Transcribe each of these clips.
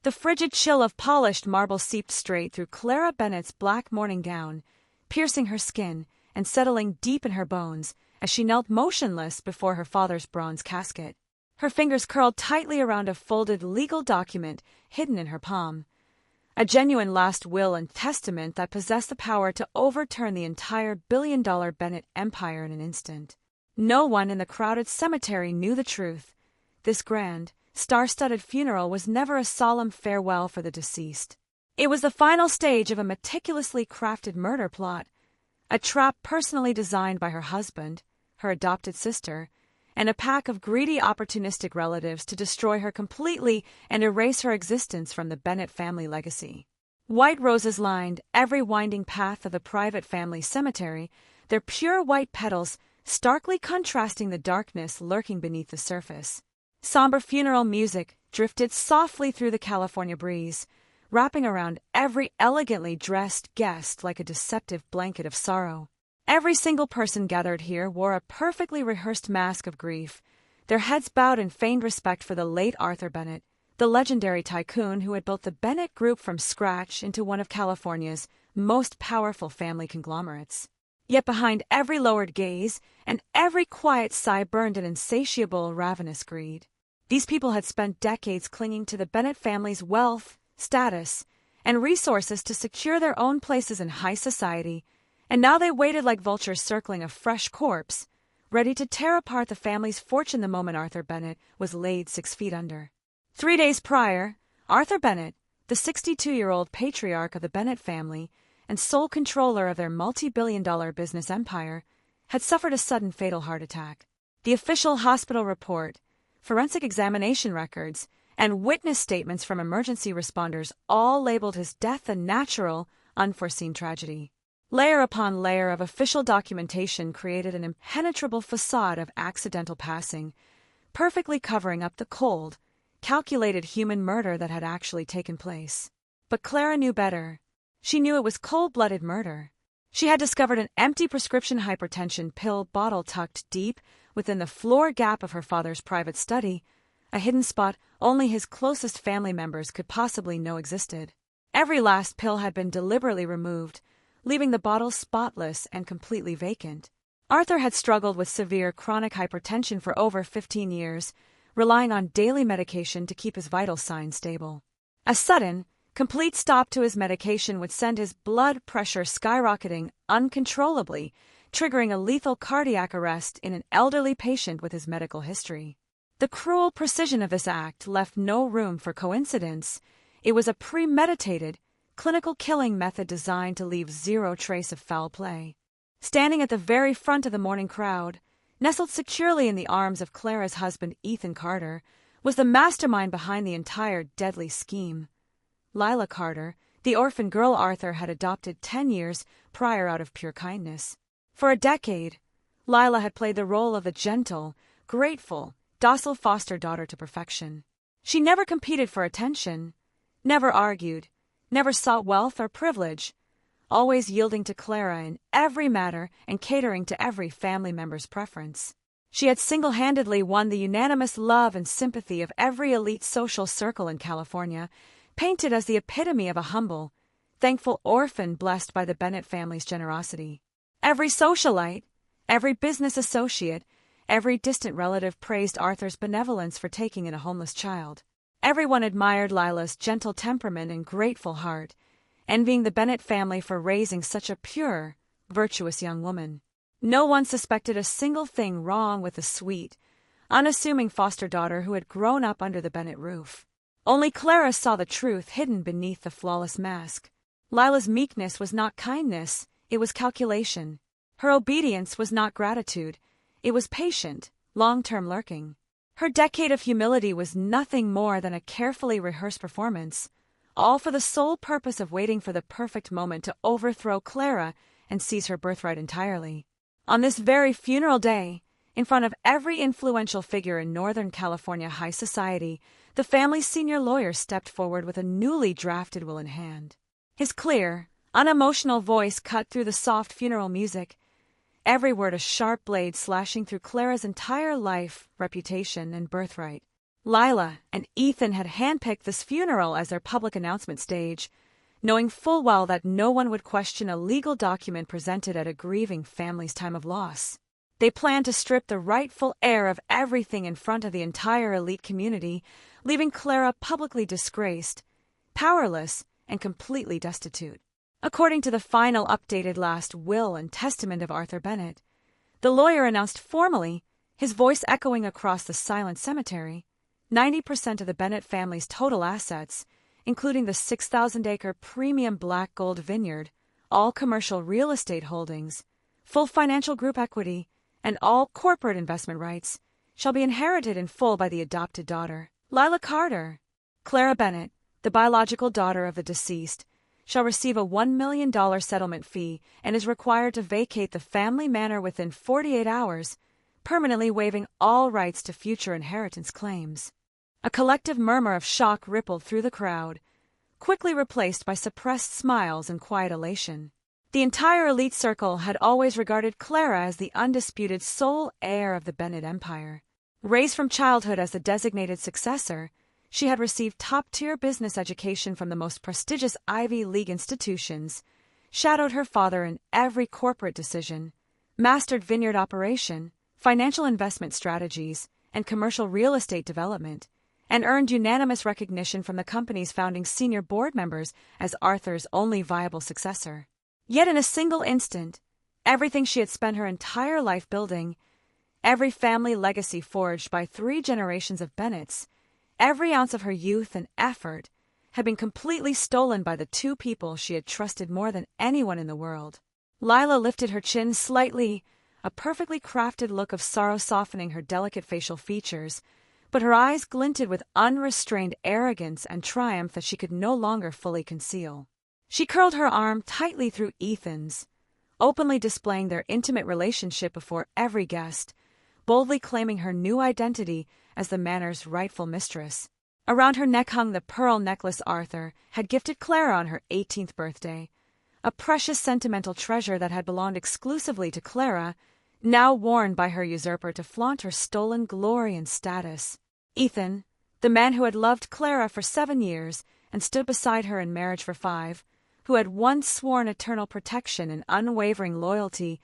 The frigid chill of polished marble seeped straight through Clara Bennett's black morning gown, piercing her skin and settling deep in her bones as she knelt motionless before her father's bronze casket. Her fingers curled tightly around a folded legal document hidden in her palm. A genuine last will and testament that possessed the power to overturn the entire billion-dollar Bennett empire in an instant. No one in the crowded cemetery knew the truth. This grand, star-studded funeral was never a solemn farewell for the deceased. It was the final stage of a meticulously crafted murder plot, a trap personally designed by her husband, her adopted sister, and a pack of greedy, opportunistic relatives to destroy her completely and erase her existence from the Bennett family legacy. White roses lined every winding path of the private family cemetery, their pure white petals starkly contrasting the darkness lurking beneath the surface. Somber funeral music drifted softly through the California breeze, wrapping around every elegantly dressed guest like a deceptive blanket of sorrow. Every single person gathered here wore a perfectly rehearsed mask of grief, their heads bowed in feigned respect for the late Arthur Bennett, the legendary tycoon who had built the Bennett Group from scratch into one of California's most powerful family conglomerates. Yet behind every lowered gaze and every quiet sigh burned an insatiable, ravenous greed. These people had spent decades clinging to the Bennett family's wealth, status, and resources to secure their own places in high society, and now they waited like vultures circling a fresh corpse, ready to tear apart the family's fortune the moment Arthur Bennett was laid 6 feet under. 3 days prior, Arthur Bennett, the 62-year-old patriarch of the Bennett family and sole controller of their multi-billion-dollar business empire, had suffered a sudden fatal heart attack. The official hospital report, forensic examination records, and witness statements from emergency responders all labeled his death a natural, unforeseen tragedy. Layer upon layer of official documentation created an impenetrable facade of accidental passing, perfectly covering up the cold, calculated human murder that had actually taken place. But Clara knew better. She knew it was cold-blooded murder. She had discovered an empty prescription hypertension pill bottle tucked deep within the floor gap of her father's private study, a hidden spot only his closest family members could possibly know existed. Every last pill had been deliberately removed, leaving the bottle spotless and completely vacant. Arthur had struggled with severe chronic hypertension for over 15 years, relying on daily medication to keep his vital signs stable. A sudden, complete stop to his medication would send his blood pressure skyrocketing uncontrollably, triggering a lethal cardiac arrest in an elderly patient with his medical history. The cruel precision of this act left no room for coincidence. It was a premeditated, clinical killing method designed to leave zero trace of foul play. Standing at the very front of the mourning crowd, nestled securely in the arms of Clara's husband Ethan Carter, was the mastermind behind the entire deadly scheme. Lila Carter, the orphan girl Arthur had adopted 10 years prior out of pure kindness. For a decade, Lila had played the role of the gentle, grateful, docile foster daughter to perfection. She never competed for attention, never argued, never sought wealth or privilege, always yielding to Clara in every matter and catering to every family member's preference. She had single-handedly won the unanimous love and sympathy of every elite social circle in California, painted as the epitome of a humble, thankful orphan blessed by the Bennett family's generosity. Every socialite, every business associate, every distant relative praised Arthur's benevolence for taking in a homeless child. Everyone admired Lila's gentle temperament and grateful heart, envying the Bennett family for raising such a pure, virtuous young woman. No one suspected a single thing wrong with the sweet, unassuming foster daughter who had grown up under the Bennett roof. Only Clara saw the truth hidden beneath the flawless mask. Lila's meekness was not kindness, it was calculation. Her obedience was not gratitude, it was patient, long-term lurking. Her decade of humility was nothing more than a carefully rehearsed performance, all for the sole purpose of waiting for the perfect moment to overthrow Clara and seize her birthright entirely. On this very funeral day, in front of every influential figure in Northern California high society, the family's senior lawyer stepped forward with a newly drafted will in hand. His clear, unemotional voice cut through the soft funeral music, every word a sharp blade slashing through Clara's entire life, reputation, and birthright. Lila and Ethan had handpicked this funeral as their public announcement stage, knowing full well that no one would question a legal document presented at a grieving family's time of loss. They planned to strip the rightful heir of everything in front of the entire elite community, leaving Clara publicly disgraced, powerless, and completely destitute. According to the final updated last will and testament of Arthur Bennett, the lawyer announced formally, his voice echoing across the silent cemetery, 90% of the Bennett family's total assets, including the 6,000-acre premium black gold vineyard, all commercial real estate holdings, full financial group equity, and all corporate investment rights, shall be inherited in full by the adopted daughter, Lila Carter. Clara Bennett, the biological daughter of the deceased, shall receive a $1 million settlement fee and is required to vacate the family manor within 48 hours, permanently waiving all rights to future inheritance claims. A collective murmur of shock rippled through the crowd, quickly replaced by suppressed smiles and quiet elation. The entire elite circle had always regarded Clara as the undisputed sole heir of the Bennett empire. Raised from childhood as the designated successor, she had received top-tier business education from the most prestigious Ivy League institutions, shadowed her father in every corporate decision, mastered vineyard operation, financial investment strategies, and commercial real estate development, and earned unanimous recognition from the company's founding senior board members as Arthur's only viable successor. Yet in a single instant, everything she had spent her entire life building, every family legacy forged by 3 generations of Bennetts, every ounce of her youth and effort, had been completely stolen by the 2 people she had trusted more than anyone in the world. Lila lifted her chin slightly, a perfectly crafted look of sorrow softening her delicate facial features, but her eyes glinted with unrestrained arrogance and triumph that she could no longer fully conceal. She curled her arm tightly through Ethan's, openly displaying their intimate relationship before every guest, boldly claiming her new identity as the manor's rightful mistress. Around her neck hung the pearl necklace Arthur had gifted Clara on her 18th birthday, a precious sentimental treasure that had belonged exclusively to Clara, now worn by her usurper to flaunt her stolen glory and status. Ethan, the man who had loved Clara for 7 years and stood beside her in marriage for 5, who had once sworn eternal protection and unwavering loyalty,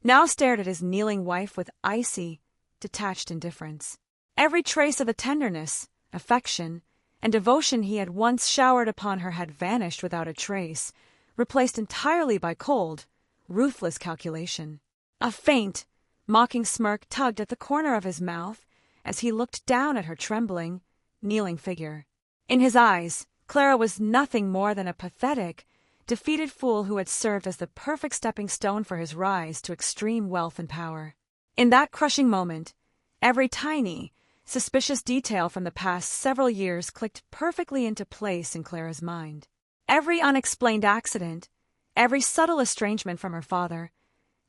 now stared at his kneeling wife with icy, detached indifference. Every trace of the tenderness, affection, and devotion he had once showered upon her had vanished without a trace, replaced entirely by cold, ruthless calculation. A faint, mocking smirk tugged at the corner of his mouth as he looked down at her trembling, kneeling figure. In his eyes, Clara was nothing more than a pathetic, defeated fool who had served as the perfect stepping stone for his rise to extreme wealth and power. In that crushing moment, every tiny, suspicious detail from the past several years clicked perfectly into place in Clara's mind. Every unexplained accident, every subtle estrangement from her father,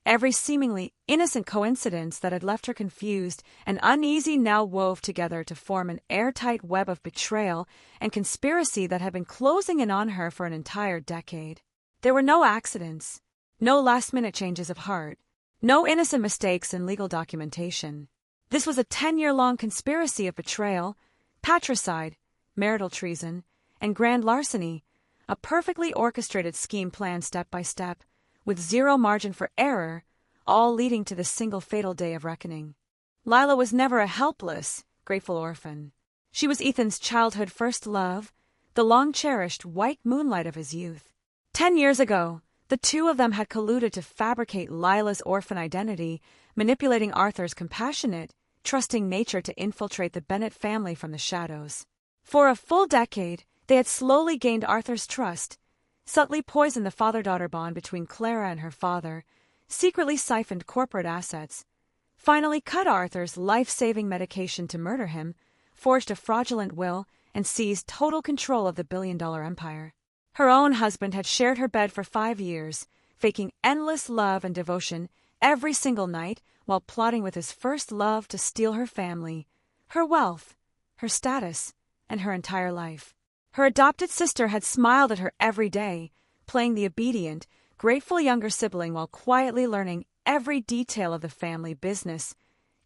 every seemingly innocent coincidence that had left her confused and uneasy now wove together to form an airtight web of betrayal and conspiracy that had been closing in on her for an entire decade. There were no accidents, no last-minute changes of heart, no innocent mistakes in legal documentation. This was a 10-year-long conspiracy of betrayal, patricide, marital treason, and grand larceny, a perfectly orchestrated scheme planned step by step, with zero margin for error, all leading to the single fatal day of reckoning. Lila was never a helpless, grateful orphan. She was Ethan's childhood first love, the long-cherished white moonlight of his youth. 10 years ago, the 2 of them had colluded to fabricate Lila's orphan identity, manipulating Arthur's compassionate, trusting nature to infiltrate the Bennett family from the shadows. For a full decade, they had slowly gained Arthur's trust, subtly poisoned the father-daughter bond between Clara and her father, secretly siphoned corporate assets, finally cut Arthur's life-saving medication to murder him, forged a fraudulent will, and seized total control of the billion-dollar empire. Her own husband had shared her bed for 5 years, faking endless love and devotion every single night while plotting with his first love to steal her family, her wealth, her status, and her entire life. Her adopted sister had smiled at her every day, playing the obedient, grateful younger sibling while quietly learning every detail of the family business,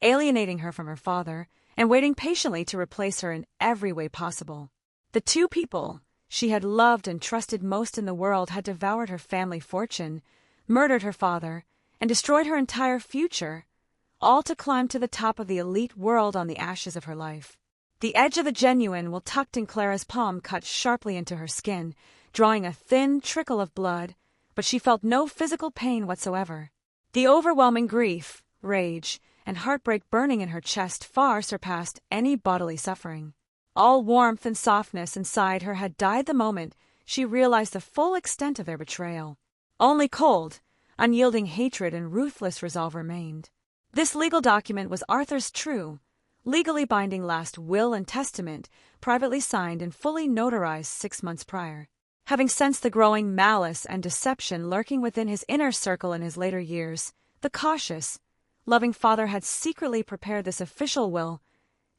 alienating her from her father, and waiting patiently to replace her in every way possible. The two people she had loved and trusted most in the world had devoured her family fortune, murdered her father, and destroyed her entire future, all to climb to the top of the elite world on the ashes of her life. The edge of the genuine will tucked in Clara's palm cut sharply into her skin, drawing a thin trickle of blood, but she felt no physical pain whatsoever. The overwhelming grief, rage, and heartbreak burning in her chest far surpassed any bodily suffering. All warmth and softness inside her had died the moment she realized the full extent of their betrayal. Only cold, unyielding hatred and ruthless resolve remained. This legal document was Arthur's true, legally binding last will and testament, privately signed and fully notarized 6 months prior. Having sensed the growing malice and deception lurking within his inner circle in his later years, the cautious, loving father had secretly prepared this official will,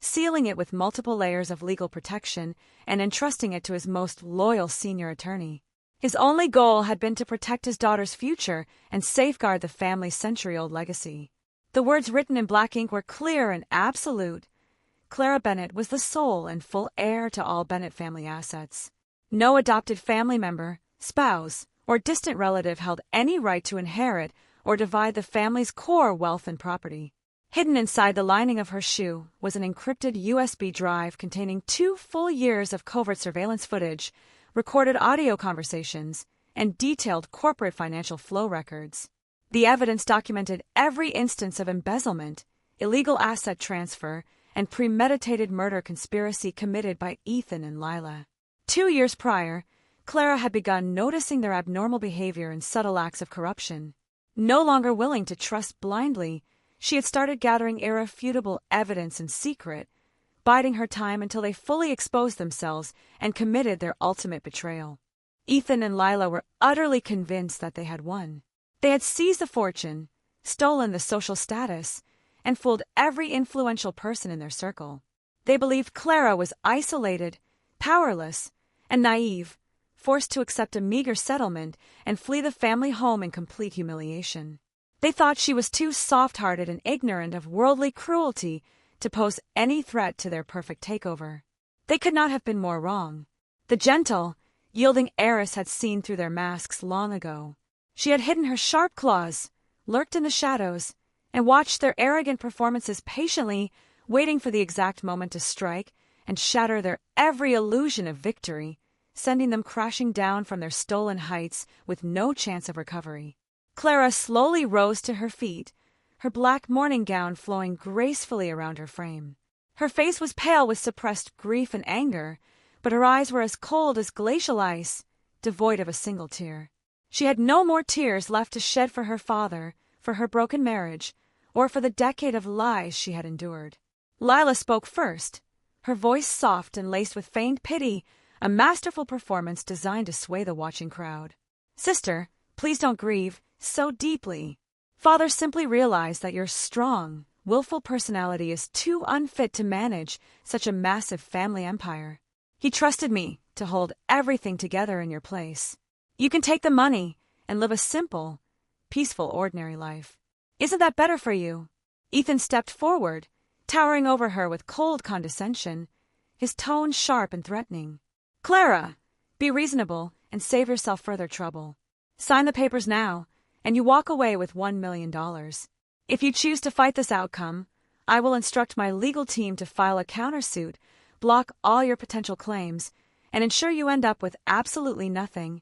sealing it with multiple layers of legal protection and entrusting it to his most loyal senior attorney. His only goal had been to protect his daughter's future and safeguard the family's century-old legacy. The words written in black ink were clear and absolute. Clara Bennett was the sole and full heir to all Bennett family assets. No adopted family member, spouse, or distant relative held any right to inherit or divide the family's core wealth and property. Hidden inside the lining of her shoe was an encrypted USB drive containing 2 full years of covert surveillance footage, recorded audio conversations, and detailed corporate financial flow records. The evidence documented every instance of embezzlement, illegal asset transfer, and premeditated murder conspiracy committed by Ethan and Lila. 2 years prior, Clara had begun noticing their abnormal behavior and subtle acts of corruption. No longer willing to trust blindly, she had started gathering irrefutable evidence in secret, biding her time until they fully exposed themselves and committed their ultimate betrayal. Ethan and Lila were utterly convinced that they had won. They had seized the fortune, stolen the social status, and fooled every influential person in their circle. They believed Clara was isolated, powerless, and naive, forced to accept a meager settlement and flee the family home in complete humiliation. They thought she was too soft-hearted and ignorant of worldly cruelty to pose any threat to their perfect takeover. They could not have been more wrong. The gentle, yielding heiress had seen through their masks long ago. She had hidden her sharp claws, lurked in the shadows, and watched their arrogant performances patiently, waiting for the exact moment to strike and shatter their every illusion of victory, sending them crashing down from their stolen heights with no chance of recovery. Clara slowly rose to her feet, her black morning gown flowing gracefully around her frame. Her face was pale with suppressed grief and anger, but her eyes were as cold as glacial ice, devoid of a single tear. She had no more tears left to shed for her father, for her broken marriage, or for the decade of lies she had endured. Lila spoke first, her voice soft and laced with feigned pity, a masterful performance designed to sway the watching crowd. "Sister, please don't grieve so deeply. Father simply realized that your strong, willful personality is too unfit to manage such a massive family empire. He trusted me to hold everything together in your place. You can take the money and live a simple, peaceful, ordinary life. Isn't that better for you?" Ethan stepped forward, towering over her with cold condescension, his tone sharp and threatening. "Clara, be reasonable and save yourself further trouble. Sign the papers now, and you walk away with $1 million. If you choose to fight this outcome, I will instruct my legal team to file a countersuit, block all your potential claims, and ensure you end up with absolutely nothing,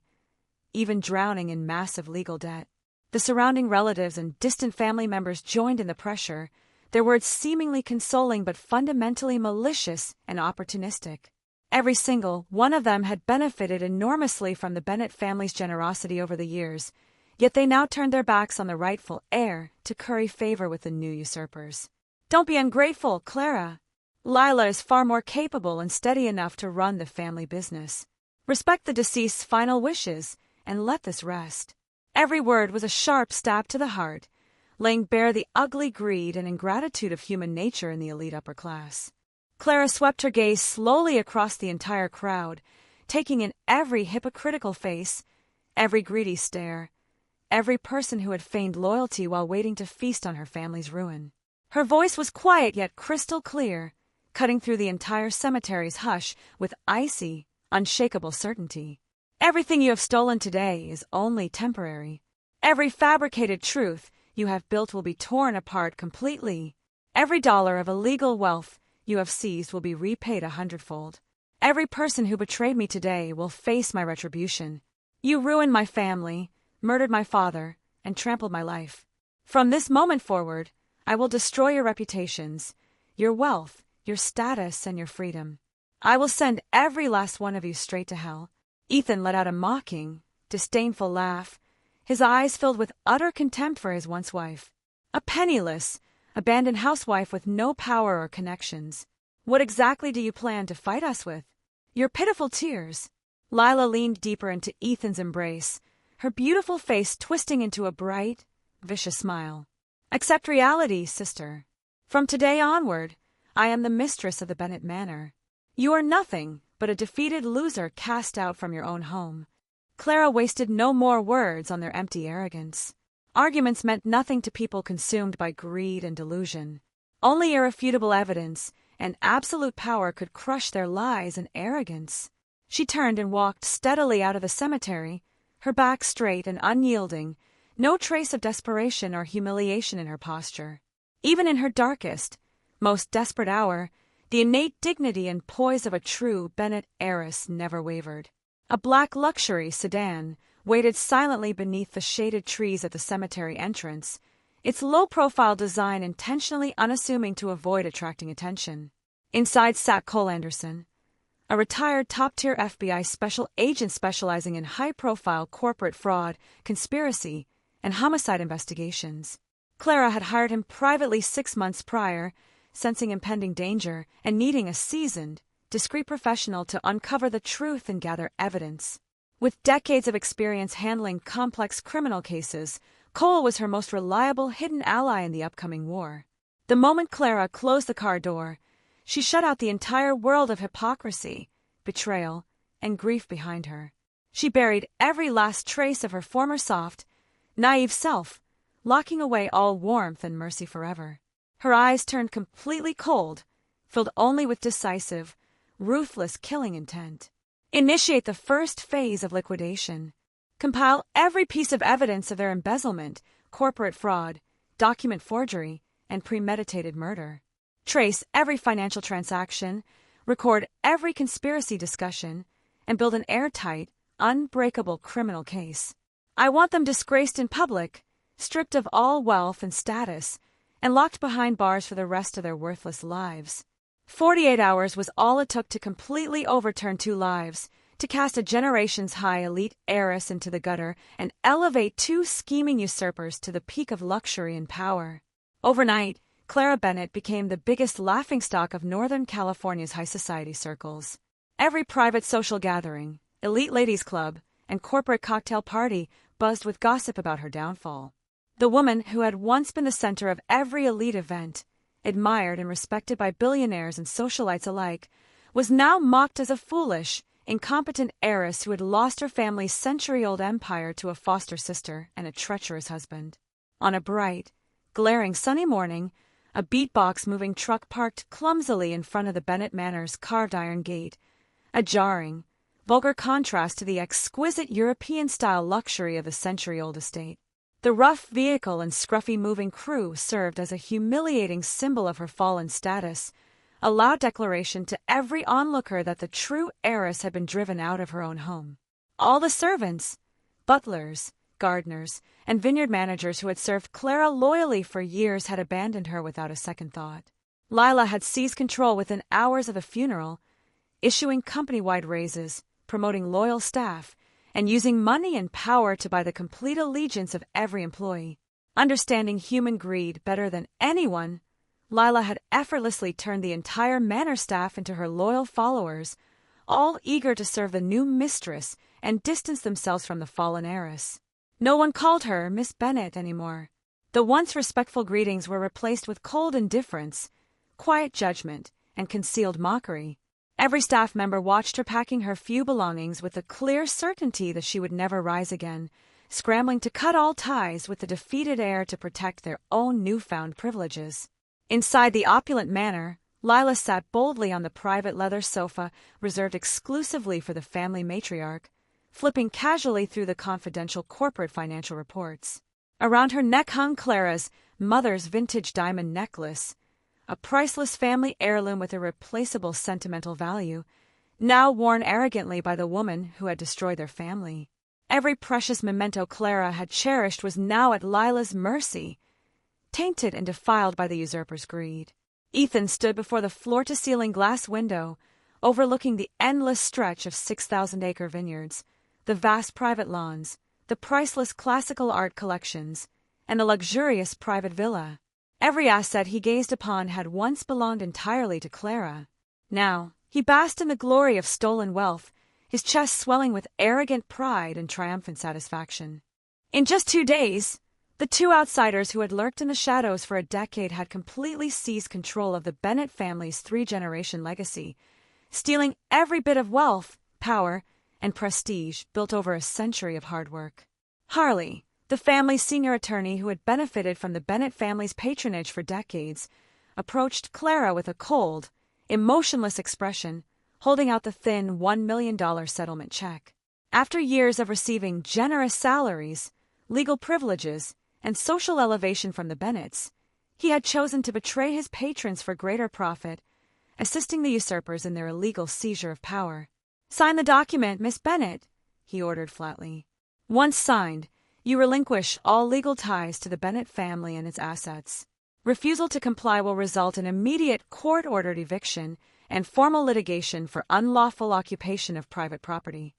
even drowning in massive legal debt." The surrounding relatives and distant family members joined in the pressure, their words seemingly consoling but fundamentally malicious and opportunistic. Every single one of them had benefited enormously from the Bennett family's generosity over the years, yet they now turned their backs on the rightful heir to curry favor with the new usurpers. "Don't be ungrateful, Clara. Lila is far more capable and steady enough to run the family business. Respect the deceased's final wishes and let this rest." Every word was a sharp stab to the heart, laying bare the ugly greed and ingratitude of human nature in the elite upper class. Clara swept her gaze slowly across the entire crowd, taking in every hypocritical face, every greedy stare, every person who had feigned loyalty while waiting to feast on her family's ruin. Her voice was quiet yet crystal clear, cutting through the entire cemetery's hush with icy, unshakable certainty. Everything you have stolen today is only temporary. Every fabricated truth you have built will be torn apart completely. Every dollar of illegal wealth you have seized will be repaid 100-fold. Every person who betrayed me today will face my retribution. You ruined my family, murdered my father, and trampled my life. From this moment forward, I will destroy your reputations, your wealth, your status, and your freedom. I will send every last one of you straight to hell." Ethan let out a mocking, disdainful laugh, his eyes filled with utter contempt for his once wife. A penniless, abandoned housewife with no power or connections. "What exactly do you plan to fight us with? Your pitiful tears." Lila leaned deeper into Ethan's embrace, her beautiful face twisting into a bright, vicious smile. "Accept reality, sister. From today onward, I am the mistress of the Bennett Manor. You are nothing but a defeated loser cast out from your own home." Clara wasted no more words on their empty arrogance. Arguments meant nothing to people consumed by greed and delusion. Only irrefutable evidence and absolute power could crush their lies and arrogance. She turned and walked steadily out of the cemetery, her back straight and unyielding, no trace of desperation or humiliation in her posture. Even in her darkest, most desperate hour, the innate dignity and poise of a true Bennett heiress never wavered. A black luxury sedan waited silently beneath the shaded trees at the cemetery entrance, its low-profile design intentionally unassuming to avoid attracting attention. Inside sat Cole Anderson, a retired top-tier FBI special agent specializing in high-profile corporate fraud, conspiracy, and homicide investigations. Clara had hired him privately 6 months prior, sensing impending danger and needing a seasoned, discreet professional to uncover the truth and gather evidence. With decades of experience handling complex criminal cases, Cole was her most reliable hidden ally in the upcoming war. The moment Clara closed the car door, she shut out the entire world of hypocrisy, betrayal, and grief behind her. She buried every last trace of her former soft, naive self, locking away all warmth and mercy forever. Her eyes turned completely cold, filled only with decisive, ruthless killing intent. Initiate the first phase of liquidation. Compile every piece of evidence of their embezzlement, corporate fraud, document forgery, and premeditated murder. Trace every financial transaction, record every conspiracy discussion, and build an airtight, unbreakable criminal case. I want them disgraced in public, stripped of all wealth and status, and locked behind bars for the rest of their worthless lives. 48 hours was all it took to completely overturn 2 lives, to cast a generations-high elite heiress into the gutter and elevate 2 scheming usurpers to the peak of luxury and power. Overnight, Clara Bennett became the biggest laughingstock of Northern California's high society circles. Every private social gathering, elite ladies' club, and corporate cocktail party buzzed with gossip about her downfall. The woman who had once been the center of every elite event, admired and respected by billionaires and socialites alike, was now mocked as a foolish, incompetent heiress who had lost her family's century-old empire to a foster sister and a treacherous husband. On a bright, glaring sunny morning, a beatbox-moving truck parked clumsily in front of the Bennett Manor's carved iron gate, a jarring, vulgar contrast to the exquisite European-style luxury of the century-old estate. The rough vehicle and scruffy moving crew served as a humiliating symbol of her fallen status, a loud declaration to every onlooker that the true heiress had been driven out of her own home. All the servants, butlers, gardeners, and vineyard managers who had served Clara loyally for years had abandoned her without a second thought. Lila had seized control within hours of the funeral, issuing company-wide raises, promoting loyal staff, and using money and power to buy the complete allegiance of every employee. Understanding human greed better than anyone, Lila had effortlessly turned the entire manor staff into her loyal followers, all eager to serve the new mistress and distance themselves from the fallen heiress. No one called her Miss Bennett anymore. The once respectful greetings were replaced with cold indifference, quiet judgment, and concealed mockery. Every staff member watched her packing her few belongings with the clear certainty that she would never rise again, scrambling to cut all ties with the defeated heir to protect their own newfound privileges. Inside the opulent manor, Lila sat boldly on the private leather sofa reserved exclusively for the family matriarch, flipping casually through the confidential corporate financial reports. Around her neck hung Clara's mother's vintage diamond necklace, a priceless family heirloom with irreplaceable sentimental value, now worn arrogantly by the woman who had destroyed their family. Every precious memento Clara had cherished was now at Lila's mercy, tainted and defiled by the usurper's greed. Ethan stood before the floor-to-ceiling glass window, overlooking the endless stretch of 6,000-acre vineyards, the vast private lawns, the priceless classical art collections, and the luxurious private villa. Every asset he gazed upon had once belonged entirely to Clara. Now, he basked in the glory of stolen wealth, his chest swelling with arrogant pride and triumphant satisfaction. In just 2 days, the two outsiders who had lurked in the shadows for a decade had completely seized control of the Bennett family's 3-generation legacy, stealing every bit of wealth, power, and prestige built over a century of hard work. Harley, the family's senior attorney who had benefited from the Bennett family's patronage for decades, approached Clara with a cold, emotionless expression, holding out the thin $1 million settlement check. After years of receiving generous salaries, legal privileges, and social elevation from the Bennetts, he had chosen to betray his patrons for greater profit, assisting the usurpers in their illegal seizure of power. "Sign the document, Miss Bennett," he ordered flatly. "Once signed, you relinquish all legal ties to the Bennett family and its assets. Refusal to comply will result in immediate court-ordered eviction and formal litigation for unlawful occupation of private property."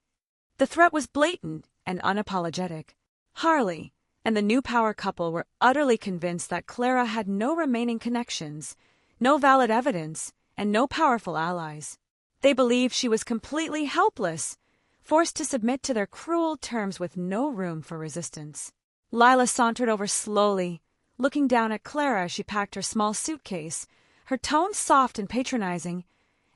The threat was blatant and unapologetic. Harley and the new power couple were utterly convinced that Clara had no remaining connections, no valid evidence, and no powerful allies. They believed she was completely helpless, forced to submit to their cruel terms with no room for resistance. Lila sauntered over slowly, looking down at Clara as she packed her small suitcase, her tone soft and patronizing,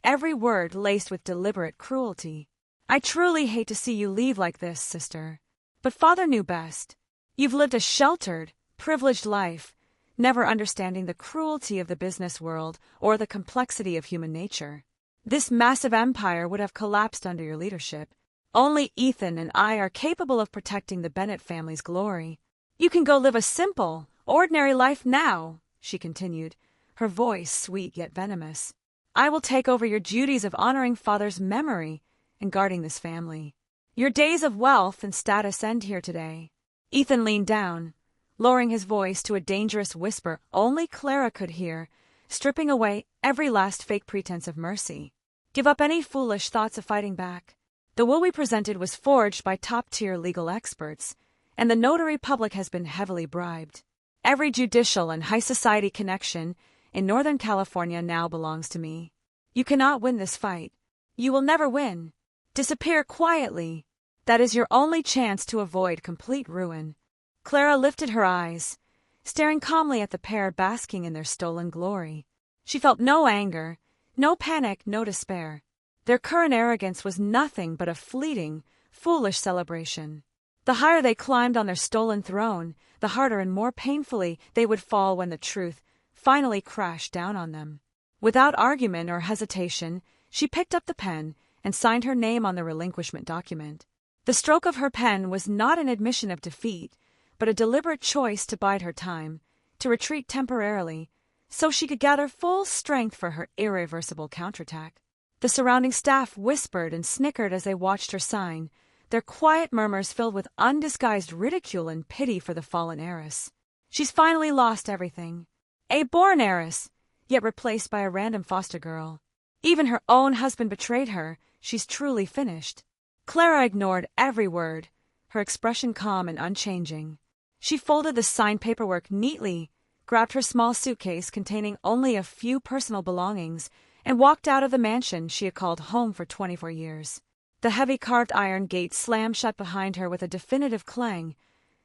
every word laced with deliberate cruelty. "I truly hate to see you leave like this, sister. But Father knew best. You've lived a sheltered, privileged life, never understanding the cruelty of the business world or the complexity of human nature. This massive empire would have collapsed under your leadership. Only Ethan and I are capable of protecting the Bennett family's glory. You can go live a simple, ordinary life now," she continued, her voice sweet yet venomous. "I will take over your duties of honoring Father's memory and guarding this family. Your days of wealth and status end here today." Ethan leaned down, lowering his voice to a dangerous whisper only Clara could hear, stripping away every last fake pretense of mercy. "Give up any foolish thoughts of fighting back. The will we presented was forged by top-tier legal experts, and the notary public has been heavily bribed. Every judicial and high society connection in Northern California now belongs to me. You cannot win this fight. You will never win. Disappear quietly. That is your only chance to avoid complete ruin." Clara lifted her eyes, staring calmly at the pair basking in their stolen glory. She felt no anger, no panic, no despair. Their current arrogance was nothing but a fleeting, foolish celebration. The higher they climbed on their stolen throne, the harder and more painfully they would fall when the truth finally crashed down on them. Without argument or hesitation, she picked up the pen and signed her name on the relinquishment document. The stroke of her pen was not an admission of defeat, but a deliberate choice to bide her time, to retreat temporarily, so she could gather full strength for her irreversible counterattack. The surrounding staff whispered and snickered as they watched her sign, their quiet murmurs filled with undisguised ridicule and pity for the fallen heiress. "She's finally lost everything. A born heiress, yet replaced by a random foster girl. Even her own husband betrayed her. She's truly finished." Clara ignored every word, her expression calm and unchanging. She folded the signed paperwork neatly, grabbed her small suitcase containing only a few personal belongings, and walked out of the mansion she had called home for 24 years. The heavy carved iron gate slammed shut behind her with a definitive clang,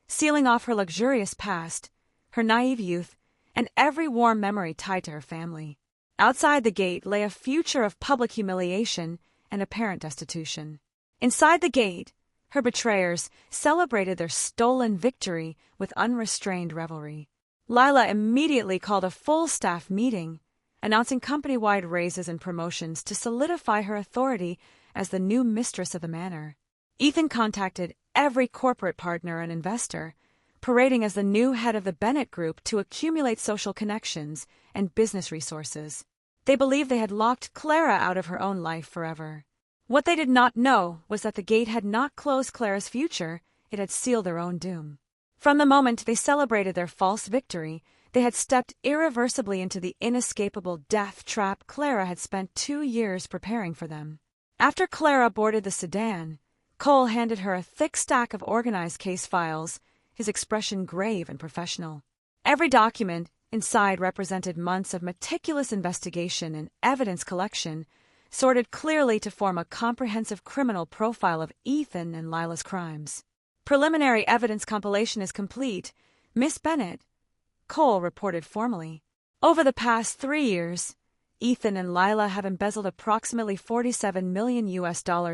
sealing off her luxurious past, her naive youth, and every warm memory tied to her family. Outside the gate lay a future of public humiliation and apparent destitution. Inside the gate, her betrayers celebrated their stolen victory with unrestrained revelry. Lila immediately called a full staff meeting, announcing company-wide raises and promotions to solidify her authority as the new mistress of the manor. Ethan contacted every corporate partner and investor, parading as the new head of the Bennett Group to accumulate social connections and business resources. They believed they had locked Clara out of her own life forever. What they did not know was that the gate had not closed Clara's future, it had sealed their own doom. From the moment they celebrated their false victory, they had stepped irreversibly into the inescapable death trap Clara had spent 2 years preparing for them. After Clara boarded the sedan, Cole handed her a thick stack of organized case files, his expression grave and professional. Every document inside represented months of meticulous investigation and evidence collection, sorted clearly to form a comprehensive criminal profile of Ethan and Lila's crimes. Preliminary evidence compilation is complete, Miss Bennett, Cole reported formally. Over the past 3 years, Ethan and Lila have embezzled approximately $47 million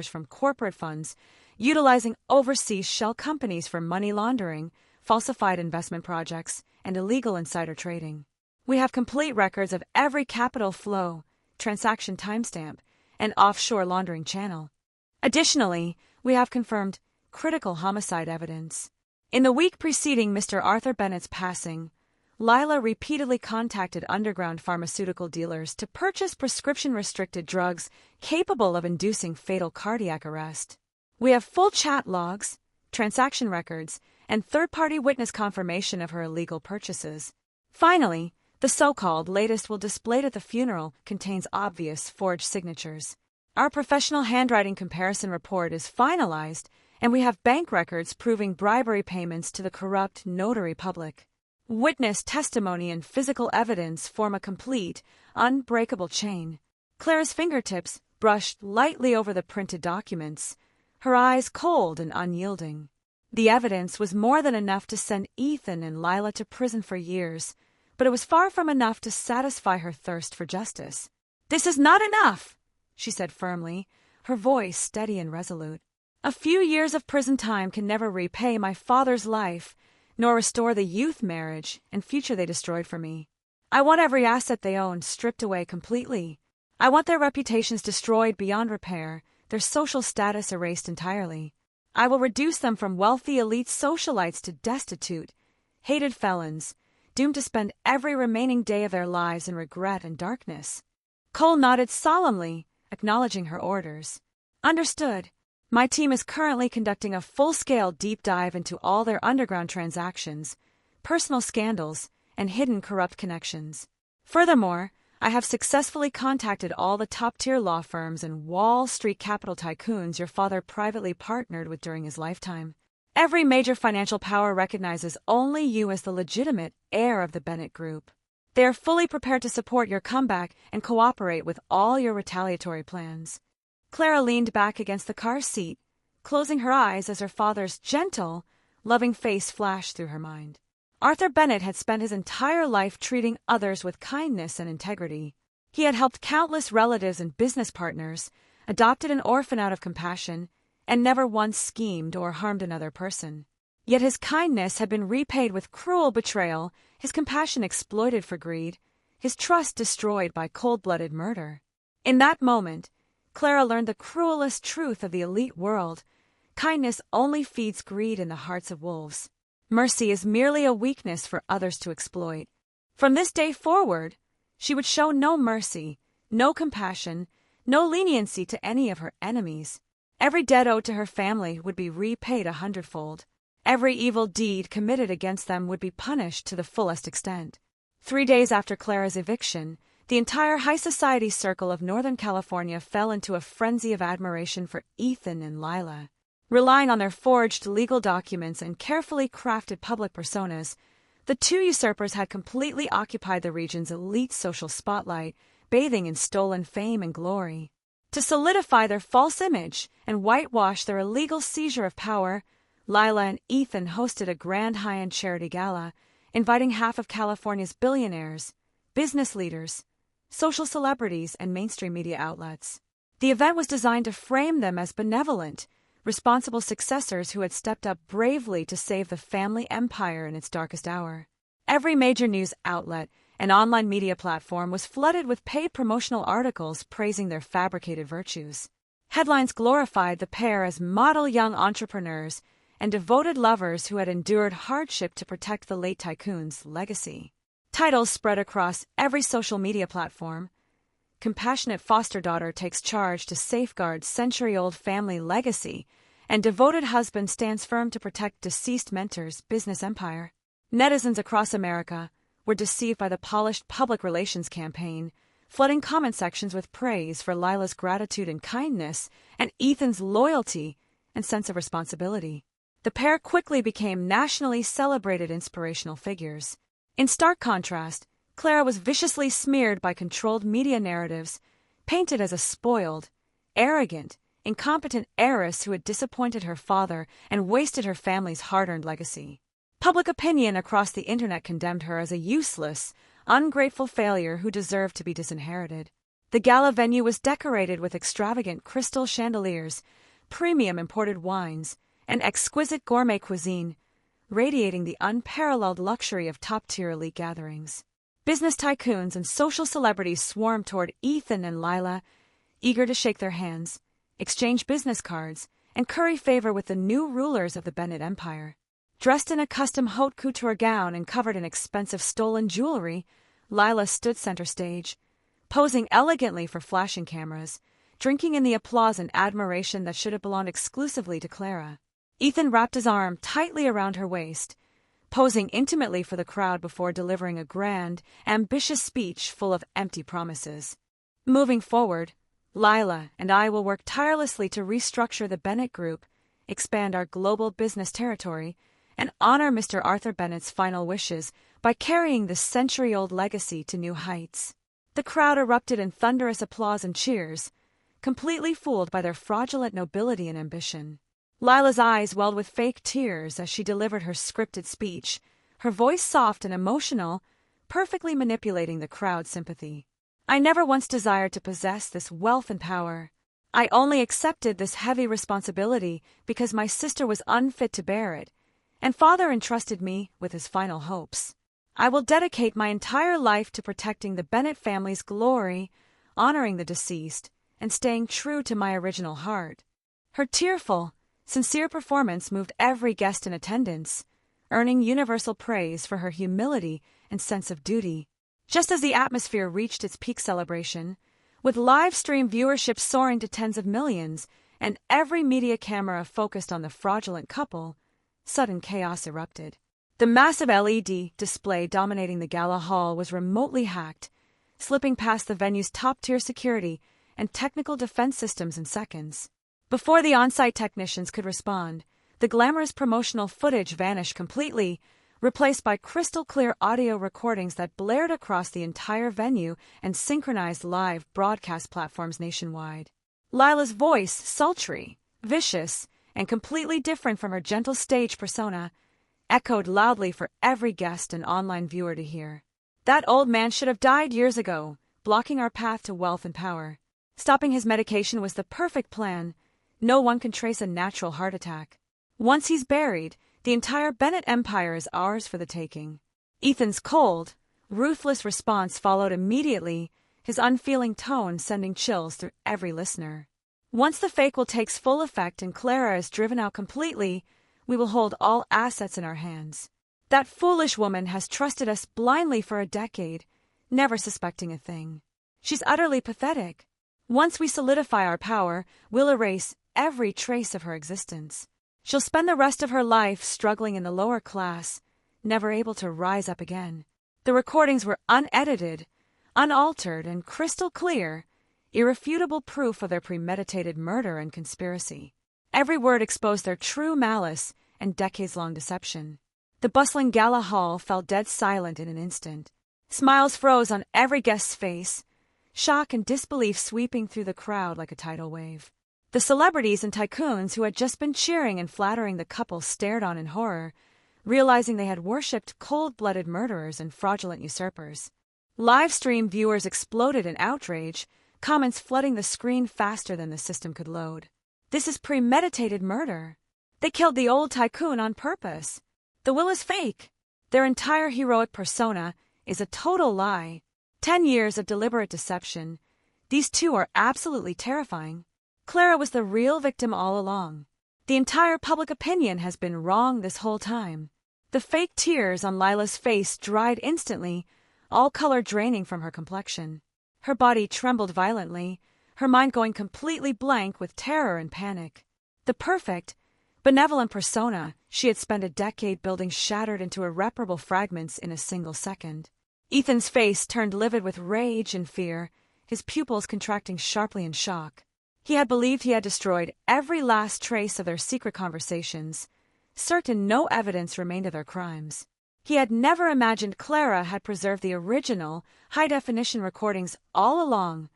from corporate funds, utilizing overseas shell companies for money laundering, falsified investment projects, and illegal insider trading. We have complete records of every capital flow, transaction timestamp, and offshore laundering channel. Additionally, we have confirmed critical homicide evidence. In the week preceding Mr. Arthur Bennett's passing, Lila repeatedly contacted underground pharmaceutical dealers to purchase prescription-restricted drugs capable of inducing fatal cardiac arrest. We have full chat logs, transaction records, and third-party witness confirmation of her illegal purchases. Finally, the so-called latest will displayed at the funeral contains obvious forged signatures. Our professional handwriting comparison report is finalized, and we have bank records proving bribery payments to the corrupt notary public. Witness testimony and physical evidence form a complete, unbreakable chain. Clara's fingertips brushed lightly over the printed documents, her eyes cold and unyielding. The evidence was more than enough to send Ethan and Lila to prison for years, but it was far from enough to satisfy her thirst for justice. "This is not enough," she said firmly, her voice steady and resolute. "A few years of prison time can never repay my father's life, nor restore the youth marriage and future they destroyed for me. I want every asset they own stripped away completely. I want their reputations destroyed beyond repair, their social status erased entirely. I will reduce them from wealthy elite socialites to destitute, hated felons, doomed to spend every remaining day of their lives in regret and darkness." Cole nodded solemnly, acknowledging her orders. "Understood. My team is currently conducting a full-scale deep dive into all their underground transactions, personal scandals, and hidden corrupt connections. Furthermore, I have successfully contacted all the top-tier law firms and Wall Street capital tycoons your father privately partnered with during his lifetime. Every major financial power recognizes only you as the legitimate heir of the Bennett Group. They are fully prepared to support your comeback and cooperate with all your retaliatory plans." Clara leaned back against the car seat, closing her eyes as her father's gentle, loving face flashed through her mind. Arthur Bennett had spent his entire life treating others with kindness and integrity. He had helped countless relatives and business partners, adopted an orphan out of compassion, and never once schemed or harmed another person. Yet his kindness had been repaid with cruel betrayal, his compassion exploited for greed, his trust destroyed by cold-blooded murder. In that moment, Clara learned the cruelest truth of the elite world. Kindness only feeds greed in the hearts of wolves. Mercy is merely a weakness for others to exploit. From this day forward, she would show no mercy, no compassion, no leniency to any of her enemies. Every debt owed to her family would be repaid 100-fold. Every evil deed committed against them would be punished to the fullest extent. 3 days after Clara's eviction, the entire high society circle of Northern California fell into a frenzy of admiration for Ethan and Lila. Relying on their forged legal documents and carefully crafted public personas, the two usurpers had completely occupied the region's elite social spotlight, bathing in stolen fame and glory. To solidify their false image and whitewash their illegal seizure of power, Lila and Ethan hosted a grand high-end charity gala, inviting half of California's billionaires, business leaders, social celebrities, and mainstream media outlets. The event was designed to frame them as benevolent, responsible successors who had stepped up bravely to save the family empire in its darkest hour. Every major news outlet, an online media platform, was flooded with paid promotional articles praising their fabricated virtues. Headlines glorified the pair as model young entrepreneurs and devoted lovers who had endured hardship to protect the late tycoon's legacy. Titles spread across every social media platform. Compassionate foster daughter takes charge to safeguard century-old family legacy, and devoted husband stands firm to protect deceased mentor's business empire. Netizens across America were deceived by the polished public relations campaign, flooding comment sections with praise for Lila's gratitude and kindness and Ethan's loyalty and sense of responsibility. The pair quickly became nationally celebrated inspirational figures. In stark contrast, Clara was viciously smeared by controlled media narratives, painted as a spoiled, arrogant, incompetent heiress who had disappointed her father and wasted her family's hard-earned legacy. Public opinion across the internet condemned her as a useless, ungrateful failure who deserved to be disinherited. The gala venue was decorated with extravagant crystal chandeliers, premium imported wines, and exquisite gourmet cuisine, radiating the unparalleled luxury of top-tier elite gatherings. Business tycoons and social celebrities swarmed toward Ethan and Lila, eager to shake their hands, exchange business cards, and curry favor with the new rulers of the Bennett Empire. Dressed in a custom haute couture gown and covered in expensive stolen jewelry, Lila stood center stage, posing elegantly for flashing cameras, drinking in the applause and admiration that should have belonged exclusively to Clara. Ethan wrapped his arm tightly around her waist, posing intimately for the crowd before delivering a grand, ambitious speech full of empty promises. Moving forward, Lila and I will work tirelessly to restructure the Bennett Group, expand our global business territory, and honor Mr. Arthur Bennett's final wishes by carrying the century-old legacy to new heights. The crowd erupted in thunderous applause and cheers, completely fooled by their fraudulent nobility and ambition. Lila's eyes welled with fake tears as she delivered her scripted speech, her voice soft and emotional, perfectly manipulating the crowd's sympathy. I never once desired to possess this wealth and power. I only accepted this heavy responsibility because my sister was unfit to bear it, and Father entrusted me with his final hopes. I will dedicate my entire life to protecting the Bennett family's glory, honoring the deceased, and staying true to my original heart. Her tearful, sincere performance moved every guest in attendance, earning universal praise for her humility and sense of duty. Just as the atmosphere reached its peak celebration, with live stream viewership soaring to tens of millions and every media camera focused on the fraudulent couple, sudden chaos erupted. The massive LED display dominating the gala hall was remotely hacked, slipping past the venue's top-tier security and technical defense systems in seconds. Before the on-site technicians could respond, the glamorous promotional footage vanished completely, replaced by crystal-clear audio recordings that blared across the entire venue and synchronized live broadcast platforms nationwide. Lila's voice, sultry, vicious, and completely different from her gentle stage persona, echoed loudly for every guest and online viewer to hear. That old man should have died years ago, blocking our path to wealth and power. Stopping his medication was the perfect plan. No one can trace a natural heart attack. Once he's buried, the entire Bennett Empire is ours for the taking. Ethan's cold, ruthless response followed immediately, his unfeeling tone sending chills through every listener. Once the fake will takes full effect and Clara is driven out completely, we will hold all assets in our hands. That foolish woman has trusted us blindly for a decade, never suspecting a thing. She's utterly pathetic. Once we solidify our power, we'll erase every trace of her existence. She'll spend the rest of her life struggling in the lower class, never able to rise up again. The recordings were unedited, unaltered, and crystal clear, irrefutable proof of their premeditated murder and conspiracy. Every word exposed their true malice and decades-long deception. The bustling gala hall fell dead silent in an instant. Smiles froze on every guest's face, shock and disbelief sweeping through the crowd like a tidal wave. The celebrities and tycoons who had just been cheering and flattering the couple stared on in horror, realizing they had worshipped cold-blooded murderers and fraudulent usurpers. Live stream viewers exploded in outrage, comments flooding the screen faster than the system could load. This is premeditated murder. They killed the old tycoon on purpose. The will is fake. Their entire heroic persona is a total lie. 10 years of deliberate deception. These two are absolutely terrifying. Clara was the real victim all along. The entire public opinion has been wrong this whole time. The fake tears on Lila's face dried instantly, all color draining from her complexion. Her body trembled violently, her mind going completely blank with terror and panic. The perfect, benevolent persona she had spent a decade building shattered into irreparable fragments in a single second. Ethan's face turned livid with rage and fear, his pupils contracting sharply in shock. He had believed he had destroyed every last trace of their secret conversations, certain no evidence remained of their crimes. He had never imagined Clara had preserved the original, high-definition recordings all along,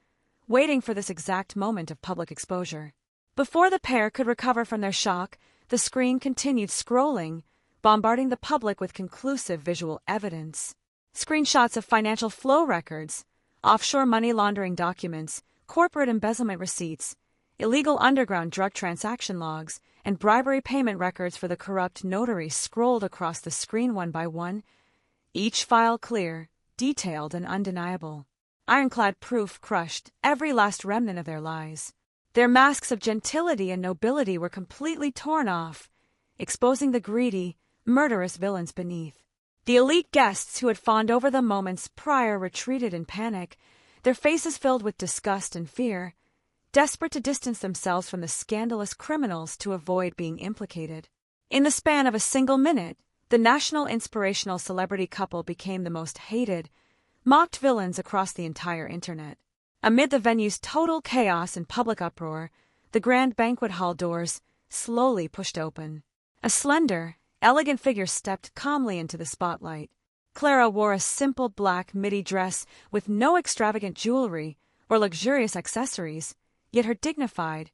waiting for this exact moment of public exposure. Before the pair could recover from their shock, the screen continued scrolling, bombarding the public with conclusive visual evidence. Screenshots of financial flow records, offshore money laundering documents, corporate embezzlement receipts, illegal underground drug transaction logs, and bribery payment records for the corrupt notary scrolled across the screen one by one, each file clear, detailed, and undeniable. Ironclad proof crushed every last remnant of their lies. Their masks of gentility and nobility were completely torn off, exposing the greedy, murderous villains beneath. The elite guests who had fawned over them moments prior retreated in panic, their faces filled with disgust and fear, desperate to distance themselves from the scandalous criminals to avoid being implicated. In the span of a single minute, the national inspirational celebrity couple became the most hated, mocked villains across the entire internet. Amid the venue's total chaos and public uproar, the grand banquet hall doors slowly pushed open. A slender, elegant figure stepped calmly into the spotlight. Clara wore a simple black midi dress with no extravagant jewelry or luxurious accessories, yet her dignified,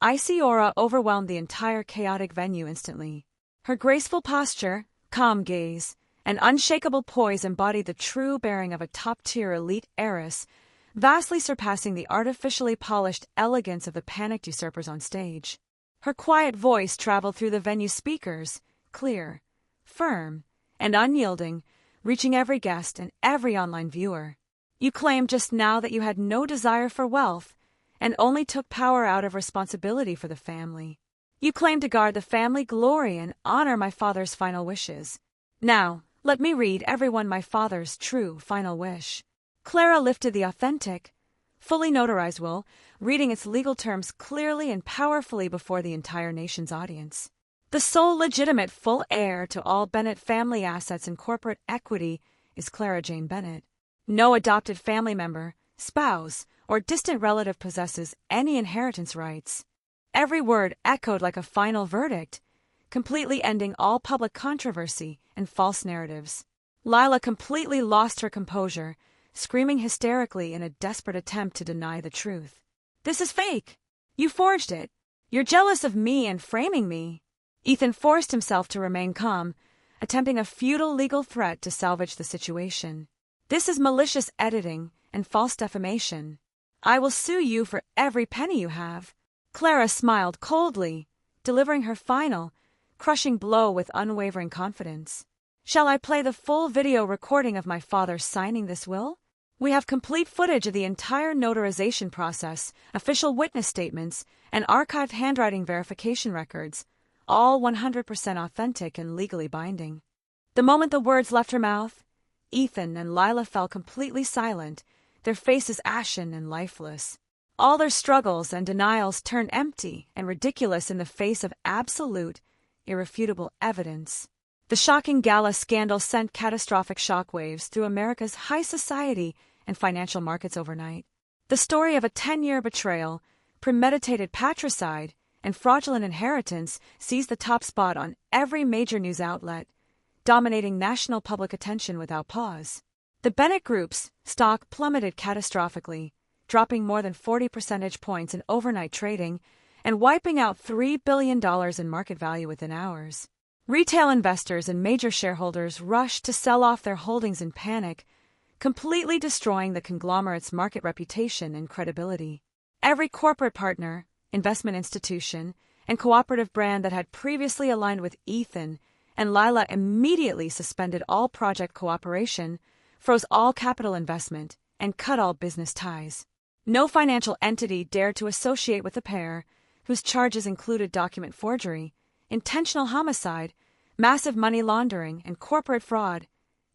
icy aura overwhelmed the entire chaotic venue instantly. Her graceful posture, calm gaze, and unshakable poise embodied the true bearing of a top-tier elite heiress, vastly surpassing the artificially polished elegance of the panicked usurpers on stage. Her quiet voice traveled through the venue's speakers, clear, firm, and unyielding, reaching every guest and every online viewer. You claimed just now that you had no desire for wealth and only took power out of responsibility for the family. You claimed to guard the family glory and honor my father's final wishes. Now, let me read everyone my father's true final wish. Clara lifted the authentic, fully notarized will, reading its legal terms clearly and powerfully before the entire nation's audience. The sole legitimate full heir to all Bennett family assets and corporate equity is Clara Jane Bennett. No adopted family member, spouse, or distant relative possesses any inheritance rights. Every word echoed like a final verdict, completely ending all public controversy and false narratives. Lila completely lost her composure, screaming hysterically in a desperate attempt to deny the truth. "This is fake! You forged it! You're jealous of me and framing me!" Ethan forced himself to remain calm, attempting a futile legal threat to salvage the situation. "This is malicious editing and false defamation. I will sue you for every penny you have." Clara smiled coldly, delivering her final, crushing blow with unwavering confidence. "Shall I play the full video recording of my father signing this will? We have complete footage of the entire notarization process, official witness statements, and archived handwriting verification records, all 100% authentic and legally binding." The moment the words left her mouth, Ethan and Lila fell completely silent, their faces ashen and lifeless. All their struggles and denials turned empty and ridiculous in the face of absolute, irrefutable evidence. The shocking gala scandal sent catastrophic shockwaves through America's high society and financial markets overnight. The story of a 10-year betrayal, premeditated patricide, and fraudulent inheritance seized the top spot on every major news outlet, dominating national public attention without pause. The Bennett Group's stock plummeted catastrophically, dropping more than 40 percentage points in overnight trading and wiping out $3 billion in market value within hours. Retail investors and major shareholders rushed to sell off their holdings in panic, completely destroying the conglomerate's market reputation and credibility. Every corporate partner, investment institution, and cooperative brand that had previously aligned with Ethan and Lila immediately suspended all project cooperation, froze all capital investment, and cut all business ties. No financial entity dared to associate with the pair, whose charges included document forgery, intentional homicide, massive money laundering, and corporate fraud,